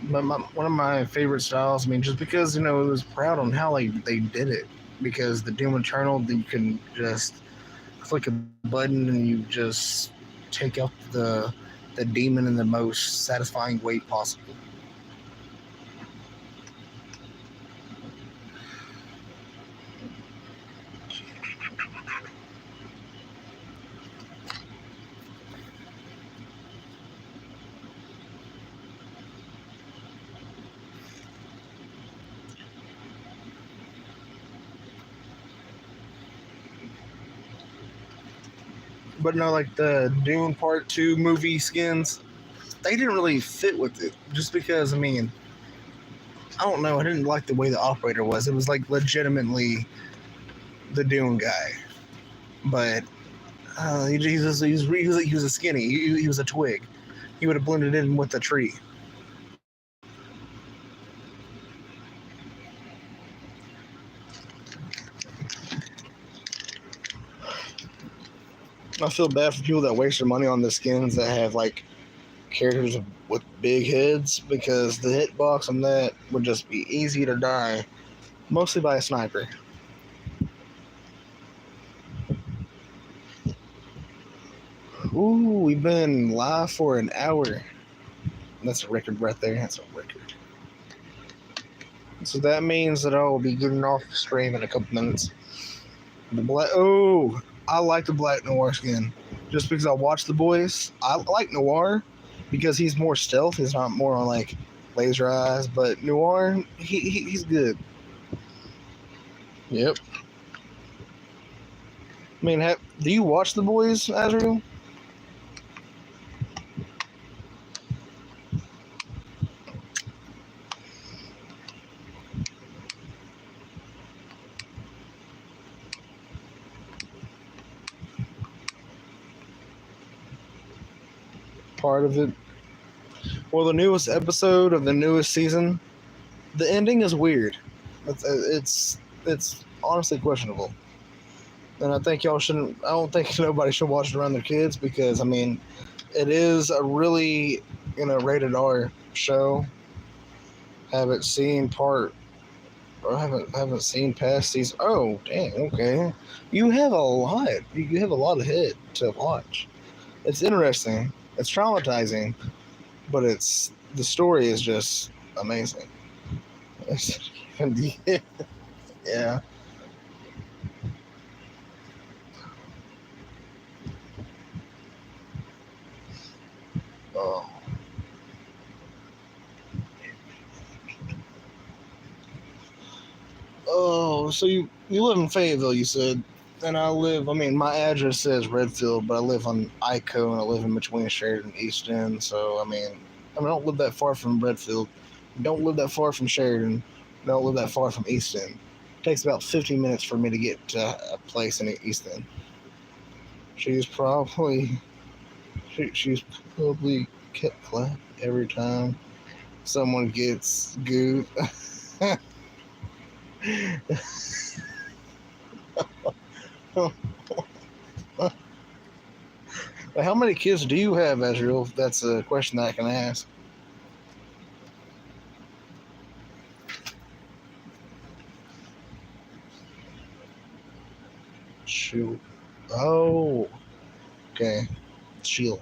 But one of my favorite styles, I mean, just because, it was proud on how they did it. Because the Doom Eternal, you can just click a button and you just take out the demon in the most satisfying way possible. But no, like the Dune Part 2 movie skins, they didn't really fit with it. Just because, I mean, I don't know, I didn't like the way the operator was. It was like legitimately the Dune guy. But he was a skinny. He was a twig. He would have blended in with the tree. I feel bad for people that waste their money on the skins that have like characters with big heads because the hitbox on that would just be easy to die, mostly by a sniper. Ooh, we've been live for an hour. That's a record right there. That's a record. So that means that I will be getting off the stream in a couple minutes. I like the Black Noir skin. Just because I watched The Boys. I like Noir because he's more stealth. He's not more on like laser eyes. But Noir, he's good. Yep. I mean, do you watch The Boys, Azrael? Part of it. Well, the newest episode of the newest season, the ending is weird. It's honestly questionable. And I think y'all shouldn't. I don't think nobody should watch it around their kids because I mean, it is a really rated R show. Haven't seen haven't seen past season. Oh dang, okay. You have a lot. You have a lot ahead to watch. It's interesting. It's traumatizing, but the story is just amazing. Yeah. Oh. Oh, so you live in Fayetteville, you said, and my address says Redfield, but I live on Ico, and I live in between Sheridan and East End, so I don't live that far from Redfield, don't live that far from Sheridan, don't live that far from East End. It takes about 15 minutes for me to get to a place in East End. She's probably kept clap every time someone gets good. How many kids do you have, Azrael? That's a question that I can ask. Shoot. Oh. Okay. Shield.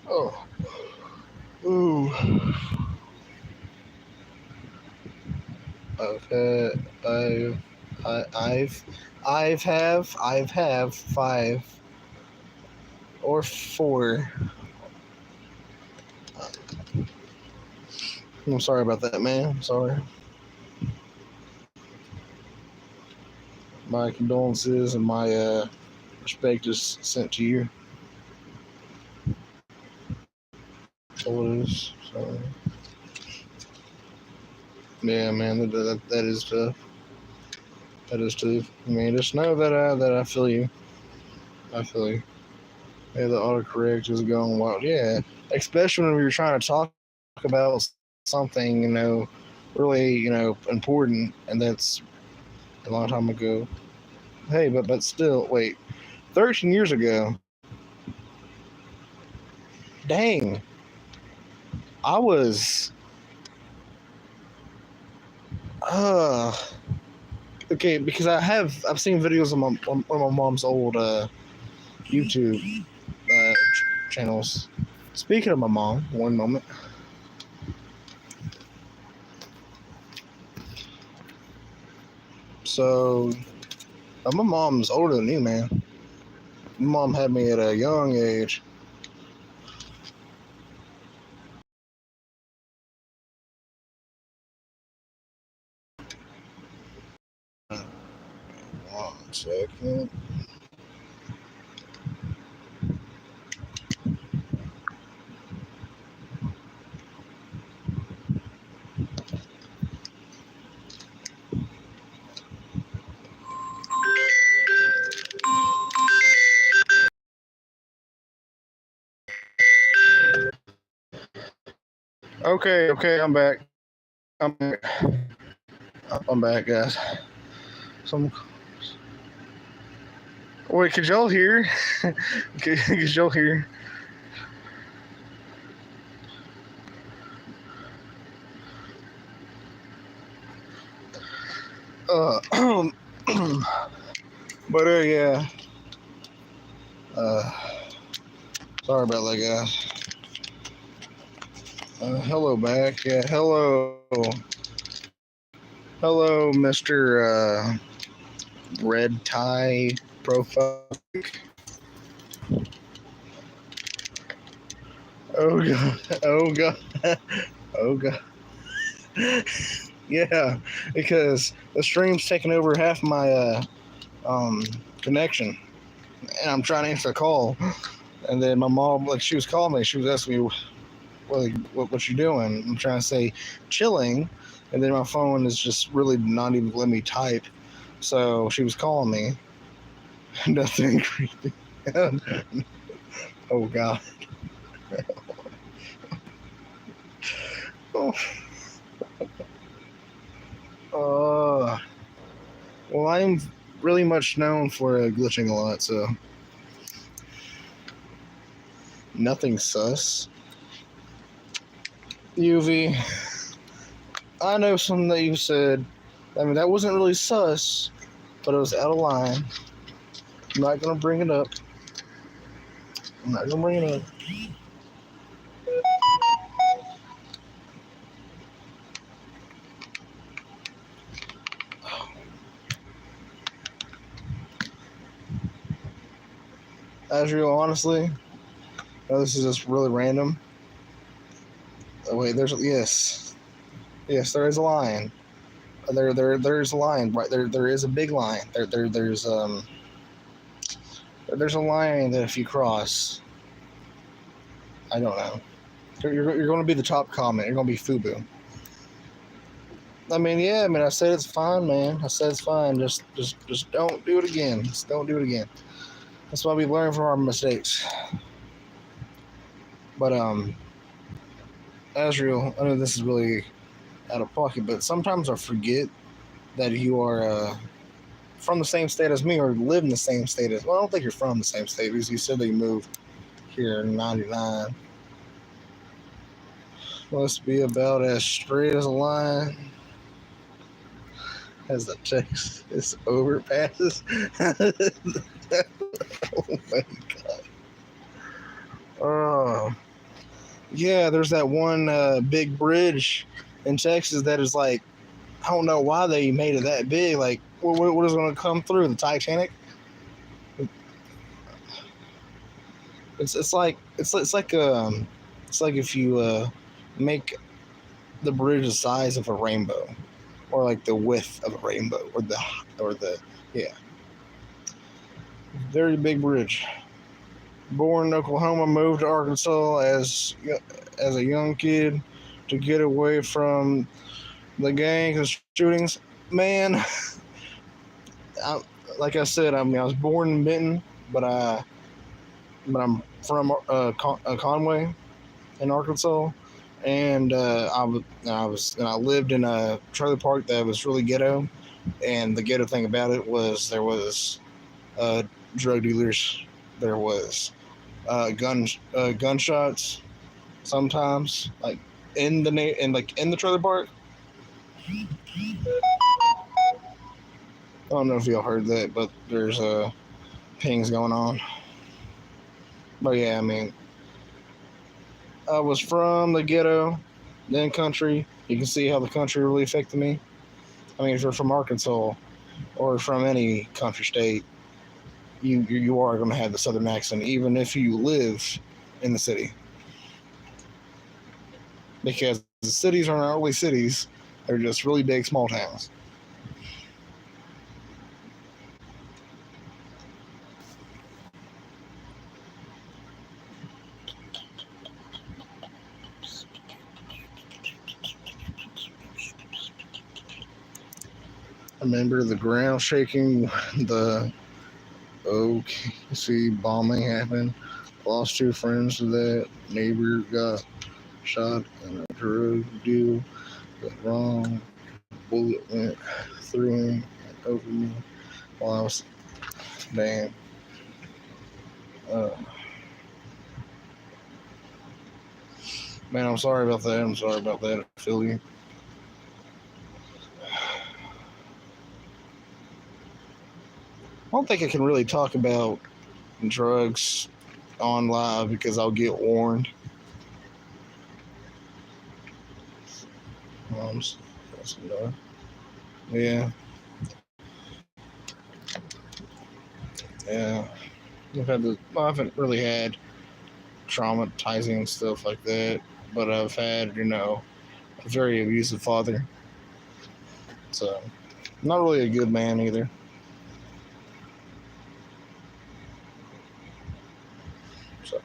Oh. Ooh. Okay. I've have 5 or 4. I'm sorry about that, man. I'm sorry. My condolences and my respect is sent to you. That's all it is. So, yeah, man, that is tough. That is tough. I mean, just know that I feel you. I feel you. Yeah, the autocorrect is going wild. Yeah, especially when we were trying to talk about something, really, important, and that's a long time ago. Hey, but still, wait, 13 years ago. Dang, I was. Okay, because I've seen videos on my mom's old YouTube channels. Speaking of my mom, one moment. So, my mom's older than you, man. My mom had me at a young age. One second. Okay, I'm back. I'm back, guys. Wait, could y'all hear? Could y'all hear? But yeah. Sorry about that, guys. Hello back. Yeah, hello, Mr. Red Tie Profile. Oh god! Oh god! Oh god! Yeah, because the stream's taking over half my connection, and I'm trying to answer a call, and then my mom, like, she was calling me. She was asking me, what you doing? I'm trying to say chilling, and then my phone is just really not even letting me type. So she was calling me. Nothing creepy. Oh god. Oh. Well, I'm really much known for glitching a lot, so nothing sus. UV, I know something that you said. I mean, that wasn't really sus, but it was out of line. I'm not gonna bring it up. I'm not gonna bring it up. Azriel, honestly, this is just really random. Oh, wait, there's yes, there is a line. There's a line right there. There is a big line. There's a line that if you cross, I don't know. You're going to be the top comment. You're going to be FUBU. I mean, yeah. I mean, I said it's fine, man. I said it's fine. Just don't do it again. Just don't do it again. That's why we learn from our mistakes. But Azriel, I know this is really out of pocket, but sometimes I forget that you are from the same state as me or live in the same state as. Well, I don't think you're from the same state because you said that you moved here in '99. Must be about as straight as a line as the Texas overpasses. Oh my god. Oh. Yeah, there's that one big bridge in Texas that is like, I don't know why they made it that big. Like, what is going to come through? The Titanic? It's like if you make the bridge the size of a rainbow, or like the width of a rainbow, or the yeah, very big bridge. Born in Oklahoma, moved to Arkansas as a young kid to get away from the gangs and shootings. Man, like I said, I mean, I was born in Benton, but I'm from Conway in Arkansas, and I lived in a trailer park that was really ghetto, and the ghetto thing about it was there was drug dealers, there was gunshots sometimes, like in the trailer park. I don't know if y'all heard that, but there's pings going on. But yeah, I mean, I was from the ghetto, then country. You can see how the country really affected me. I mean, if you're from Arkansas or from any country state, you are going to have the southern accent, even if you live in the city. Because the cities are not really cities; they're just really big small towns. I remember the ground shaking, the OKC bombing happened. Lost two friends to that. Neighbor got shot in a drug deal. Went wrong. Bullet went through him and over me while I was damn. Uh, Man, I'm sorry about that. I'm sorry about that. I feel you. don't think I can really talk about drugs on live because I'll get warned. That's enough. Yeah. Yeah. I haven't really had traumatizing stuff like that, but I've had, a very abusive father. So, not really a good man either. So,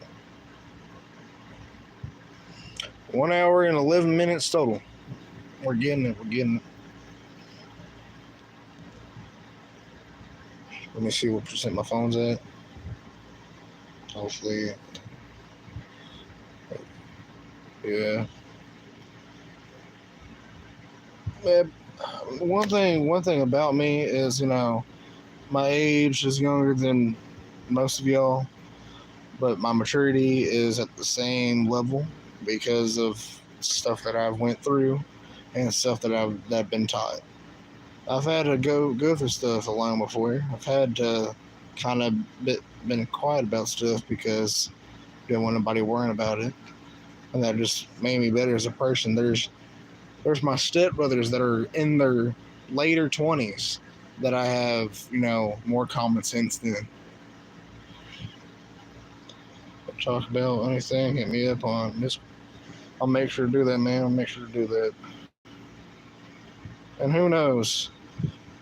1 hour and 11 minutes total. We're getting it. Let me see what percent my phone's at. Hopefully, yeah. One thing about me is, my age is younger than most of y'all, but my maturity is at the same level because of stuff that I've went through and stuff that I've been taught. I've had to go through stuff alone before. I've had to kind of been quiet about stuff because I didn't want anybody worrying about it, and that just made me better as a person. There's my stepbrothers that are in their later 20s that I have, more common sense than. Talk about anything, hit me up on this. I'll make sure to do that, man. I'll make sure to do that. And who knows?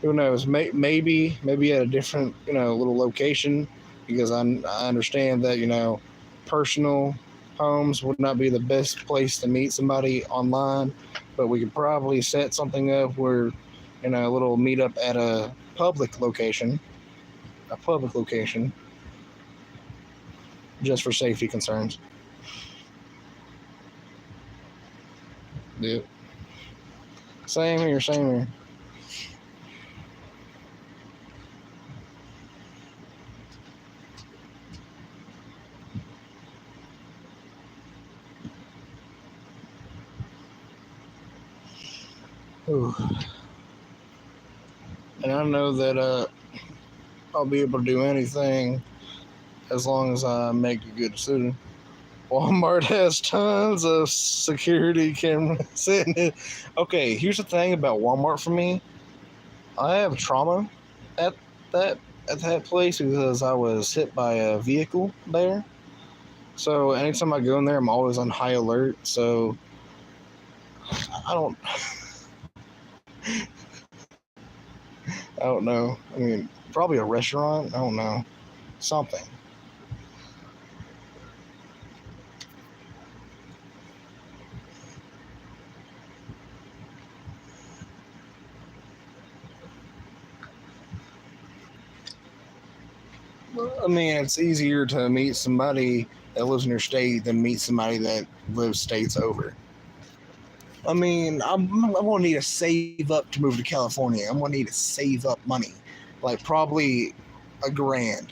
Maybe at a different, little location, because I understand that, personal homes would not be the best place to meet somebody online, but we could probably set something up where, a little meetup at a public location, just for safety concerns. Yep. Same here. Ooh. And I know that I'll be able to do anything as long as I make a good decision. Walmart has tons of security cameras in it. Okay, here's the thing about Walmart for me. I have trauma at that place because I was hit by a vehicle there. So anytime I go in there, I'm always on high alert. So I don't I don't know. I mean, probably a restaurant. I don't know. Something. I mean, it's easier to meet somebody that lives in your state than meet somebody that lives states over. I mean, I'm gonna need to save up to move to California. I'm gonna need to save up money, like probably $1,000,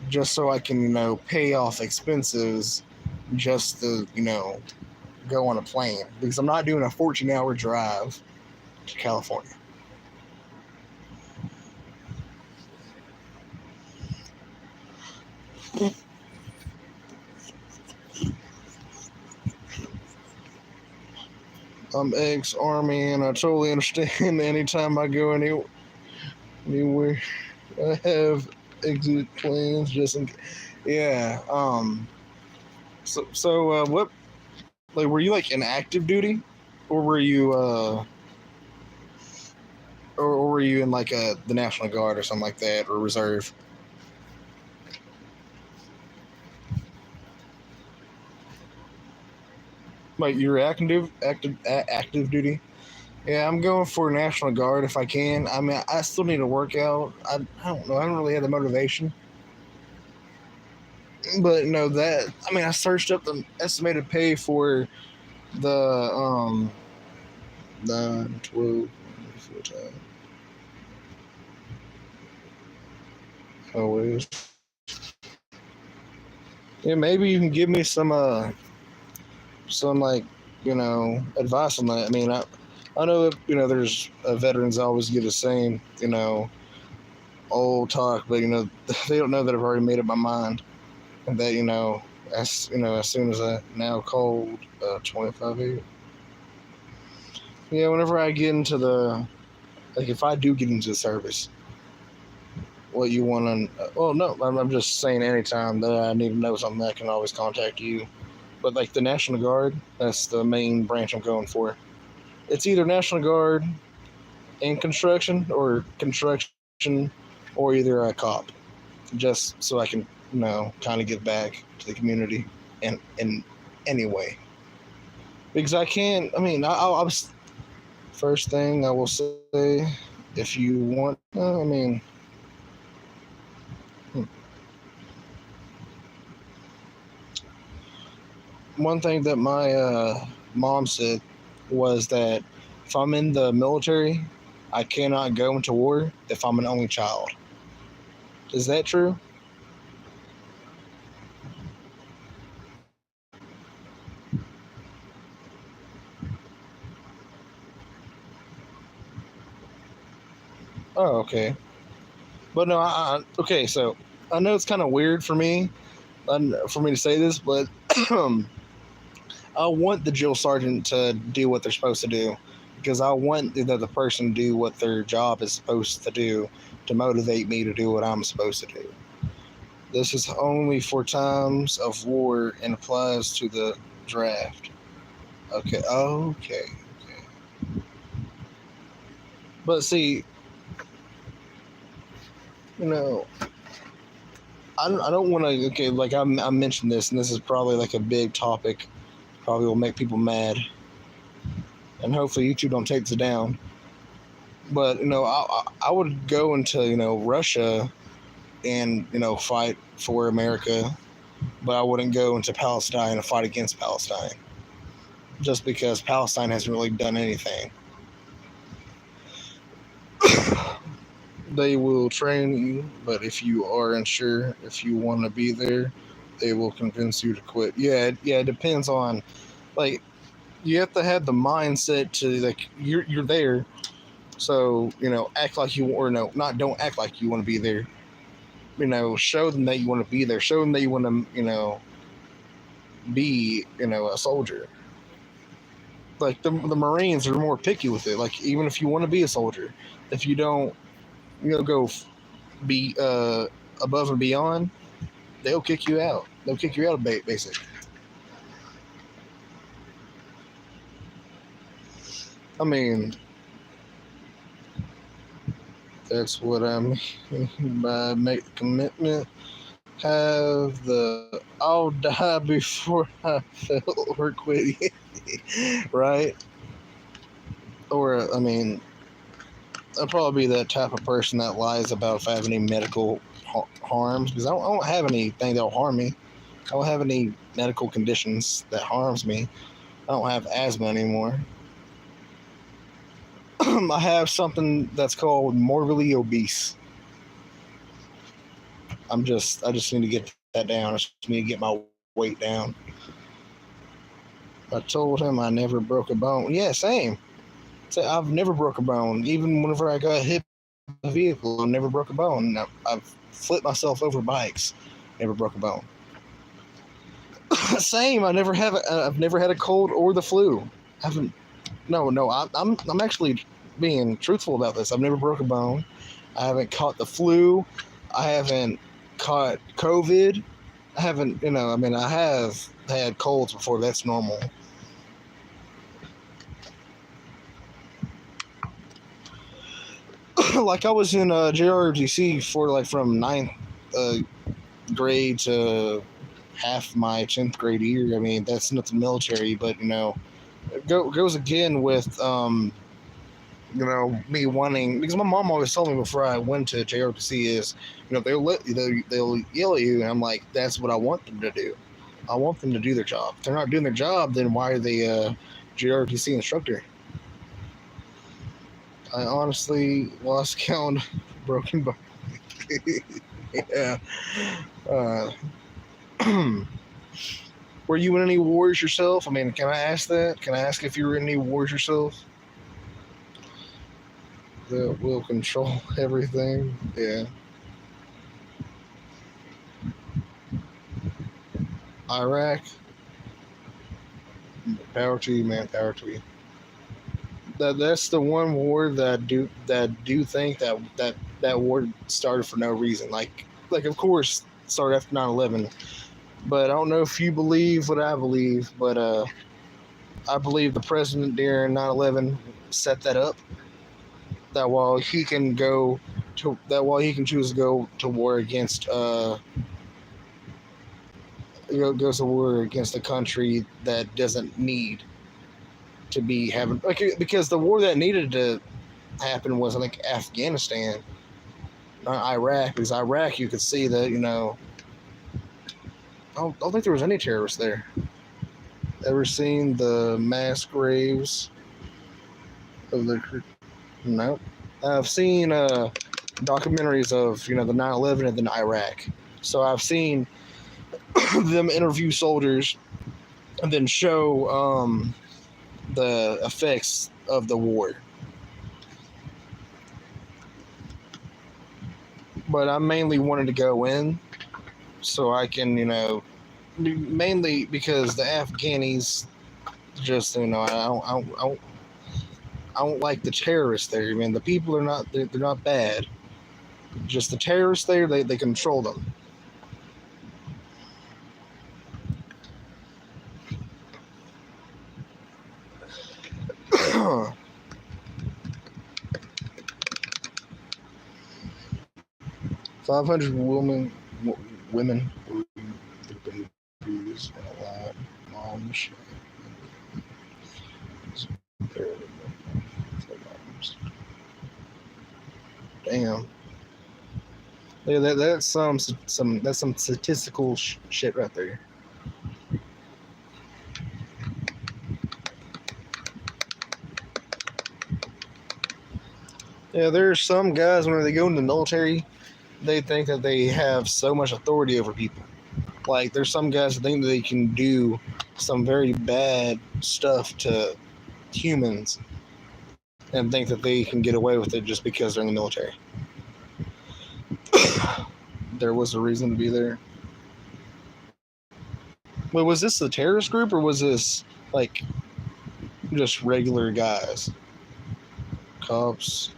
just so I can, pay off expenses, just to, go on a plane, because I'm not doing a 14-hour drive to California. I'm ex-Army, and I totally understand. Anytime I go anywhere, I have exit plans just in case. Yeah. So what? Like, were you like in active duty, or were you or were you in like the National Guard or something like that, or reserve? Like you're active duty. Yeah, I'm going for National Guard if I can. I mean, I still need to work out. I don't know. I don't really have the motivation. But no, that I mean, I searched up the estimated pay for the 9, 12 full time. Always. Yeah, maybe you can give me some like advice on that. I mean, I know that there's veterans always give the same old talk, but they don't know that I've already made up my mind, and that as soon as I now called 25 yeah, whenever I get into the like, if I do get into the service, what you want to? Well, no, I'm just saying anytime that I need to know something, I can always contact you. But like the National Guard, that's the main branch I'm going for. It's either National Guard and construction, or either a cop, just so I can kind of give back to the community in any way. Because I can't. I mean, I was first thing I will say, if you want. I mean, hmm, one thing that my mom said was that if I'm in the military, I cannot go into war if I'm an only child. Is that true? Oh, okay. But no, okay. So I know it's kind of weird for me to say this, but I want the drill sergeant to do what they're supposed to do, because I want the person to do what their job is supposed to do to motivate me to do what I'm supposed to do. This is only for times of war and applies to the draft. Okay, okay, okay. But see, you know, I don't want to. Okay, like I mentioned this, and this is probably like a big topic. Probably will make people mad, and hopefully YouTube don't take this down. But I would go into Russia and fight for America, but I wouldn't go into Palestine and fight against Palestine, just because Palestine hasn't really done anything. They will train you, but if you are unsure if you want to be there, they will convince you to quit. Yeah, it depends on, like, you have to have the mindset to, like, you're there, so act like you, or no, not don't act like you want to be there. Show them that you want to be there. Show them that you want to be a soldier. Like the Marines are more picky with it. Like, even if you want to be a soldier, if you don't go be above and beyond, they'll kick you out. They'll kick you out of basic. I mean, that's what I mean by make the commitment. Have the I'll die before I fail or quit, right? Or I mean, I'll probably be that type of person that lies about if I have any medical harms, because I don't have anything that'll harm me. I don't have any medical conditions that harms me. I don't have asthma anymore. I have something that's called morbidly obese. I just need to get that down. I just need to get my weight down. I told him I never broke a bone. Yeah, same. So I've never broke a bone. Even whenever I got hit by a vehicle, I never broke a bone. I've flipped myself over bikes. Never broke a bone. Same. I've never had a cold or the flu. Haven't. No. I'm actually being truthful about this. I've never broke a bone. I haven't caught the flu. I haven't caught COVID. I haven't. I mean, I have had colds before. That's normal. Like, I was in JROTC for like from ninth grade to half my 10th grade year. I mean, that's nothing military, but it goes again with me wanting, because my mom always told me before I went to JROTC is they'll yell at you, and I'm like, that's what I want them to do. I want them to do their job. If they're not doing their job, then why are they JROTC instructor? I honestly lost count. Broken bone. Yeah. Uh, were you in any wars yourself? I mean, can I ask that? Can I ask if you were in any wars yourself? that will control everything. Yeah. Iraq, power to you, man. Power to you. That's the one war that do think that war started for no reason. Like of course started after 9/11, but I don't know if you believe what I believe, but I believe the president during 9/11 set that up. That while he can choose to go to war against goes to war against a country that doesn't need to be having, like, because the war that needed to happen was like Afghanistan, not Iraq. Because Iraq, you could see that I don't think there was any terrorists there. Ever seen the mass graves of the? No, I've seen documentaries of the 9/11 and then Iraq. So I've seen them interview soldiers and then show the effects of the war. But I mainly wanted to go in so I can, mainly because the Afghanis just, I don't like the terrorists there. I mean, the people are not, they're not bad. Just the terrorists there, they control them. Women were babies and a lot moms. Damn. Yeah, that's some statistical shit right there. Yeah, there's some guys when they go into the military, they think that they have so much authority over people. Like there's some guys that think that they can do some very bad stuff to humans and think that they can get away with it just because they're in the military. There was a reason to be there. Wait, was this a terrorist group or was this like just regular guys? Cops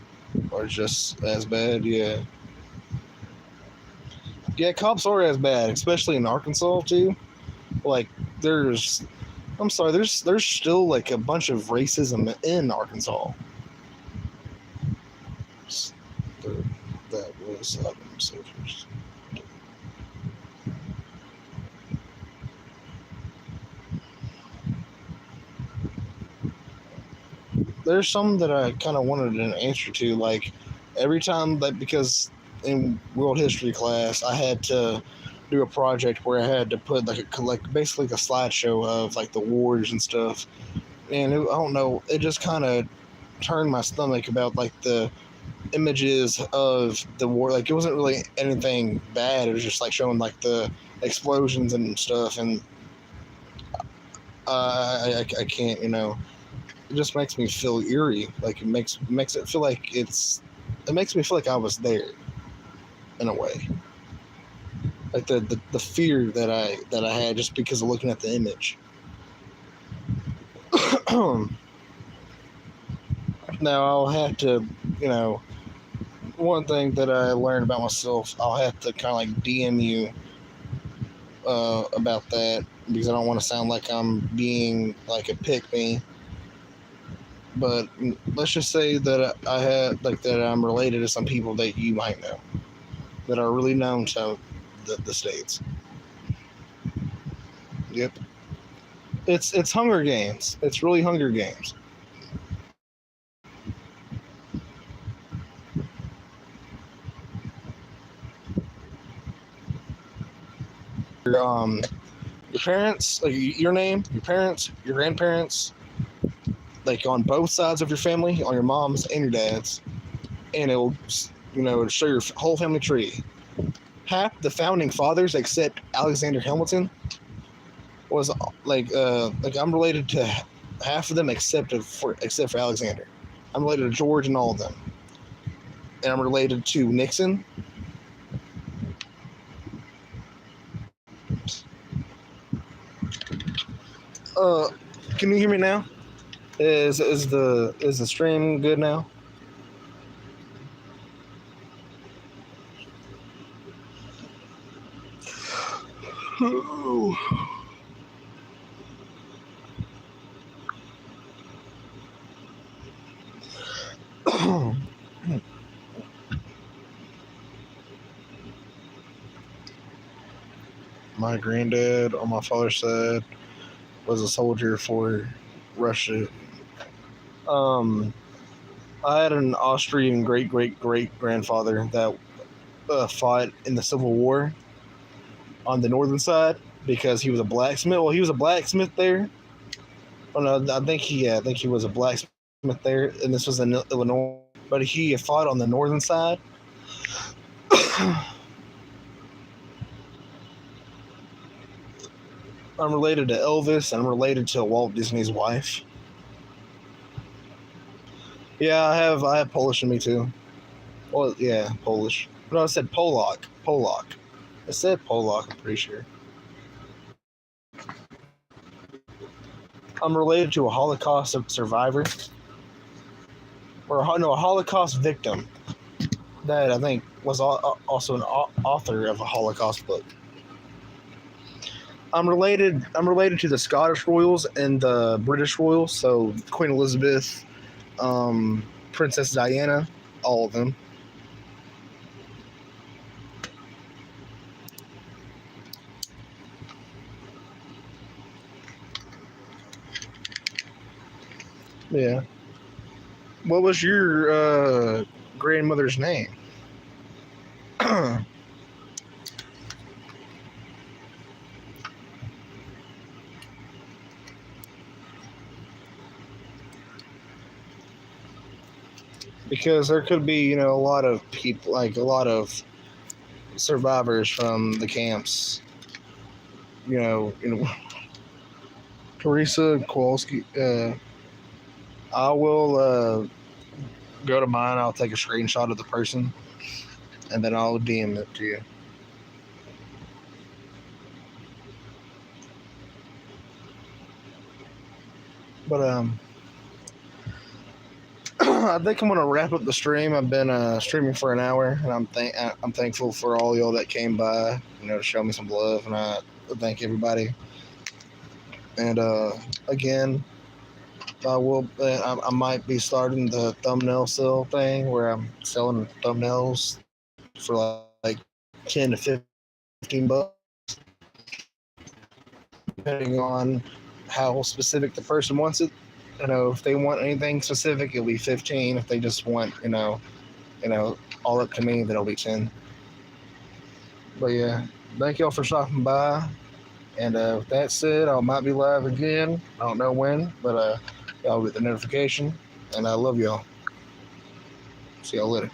are just as bad, yeah. Yeah, cops are as bad, especially in Arkansas too. Like there's still like a bunch of racism in Arkansas. That was soldiers. There's some that I kind of wanted an answer to, like every time, like because in world history class I had to do a project where I had to put like basically like a slideshow of like the wars and stuff, and I don't know, it just kind of turned my stomach about like the images of the war. Like it wasn't really anything bad, it was just like showing like the explosions and stuff, and I can't, it just makes me feel eerie. Like it makes it feel like it makes me feel like I was there in a way. Like the fear that I had just because of looking at the image. Now I'll have to, one thing that I learned about myself, I'll have to kind of like DM you about that because I don't want to sound like I'm being like a pick me. But let's just say that I had like that I'm related to some people that you might know that are really known to the States. Yep. It's Hunger Games. It's really Hunger Games. Your parents, like your name, your parents, your grandparents, like on both sides of your family, on your mom's and your dad's, and it'll show your whole family tree. Half the founding fathers, except Alexander Hamilton, was like I'm related to half of them except for Alexander. I'm related to George and all of them. and I'm related to Nixon. Can you hear me now? Is the stream good now? My granddad on my father's side was a soldier for Russia. I had an Austrian great grandfather that fought in the Civil War on the northern side because he was a blacksmith. Well, he was a blacksmith there. Oh no, I think he was a blacksmith there, and this was in Illinois. But he fought on the northern side. I'm related to Elvis, and I'm related to Walt Disney's wife. Yeah, I have Polish in me too. Well, yeah, Polish. No, I said Polak. I said Polak, I'm pretty sure. I'm related to a Holocaust survivor. Or a Holocaust victim that I think was also an author of a Holocaust book. I'm related to the Scottish royals and the British royals, so Queen Elizabeth, Princess Diana, all of them. Yeah. What was your grandmother's name? Because there could be, a lot of people, like a lot of survivors from the camps. Teresa Kowalski. I will go to mine. I'll take a screenshot of the person, and then I'll DM it to you. But I think I'm gonna wrap up the stream. I've been streaming for an hour, and I'm thankful for all y'all that came by, to show me some love, and I thank everybody. And again, I might be starting the thumbnail sale thing where I'm selling thumbnails for like $10 to $15, depending on how specific the person wants it. If they want anything specific, it'll be 15. If they just want, all up to me, then it'll be 10. But yeah, thank y'all for stopping by. And with that said, I might be live again. I don't know when, but y'all get the notification. And I love y'all. See y'all later.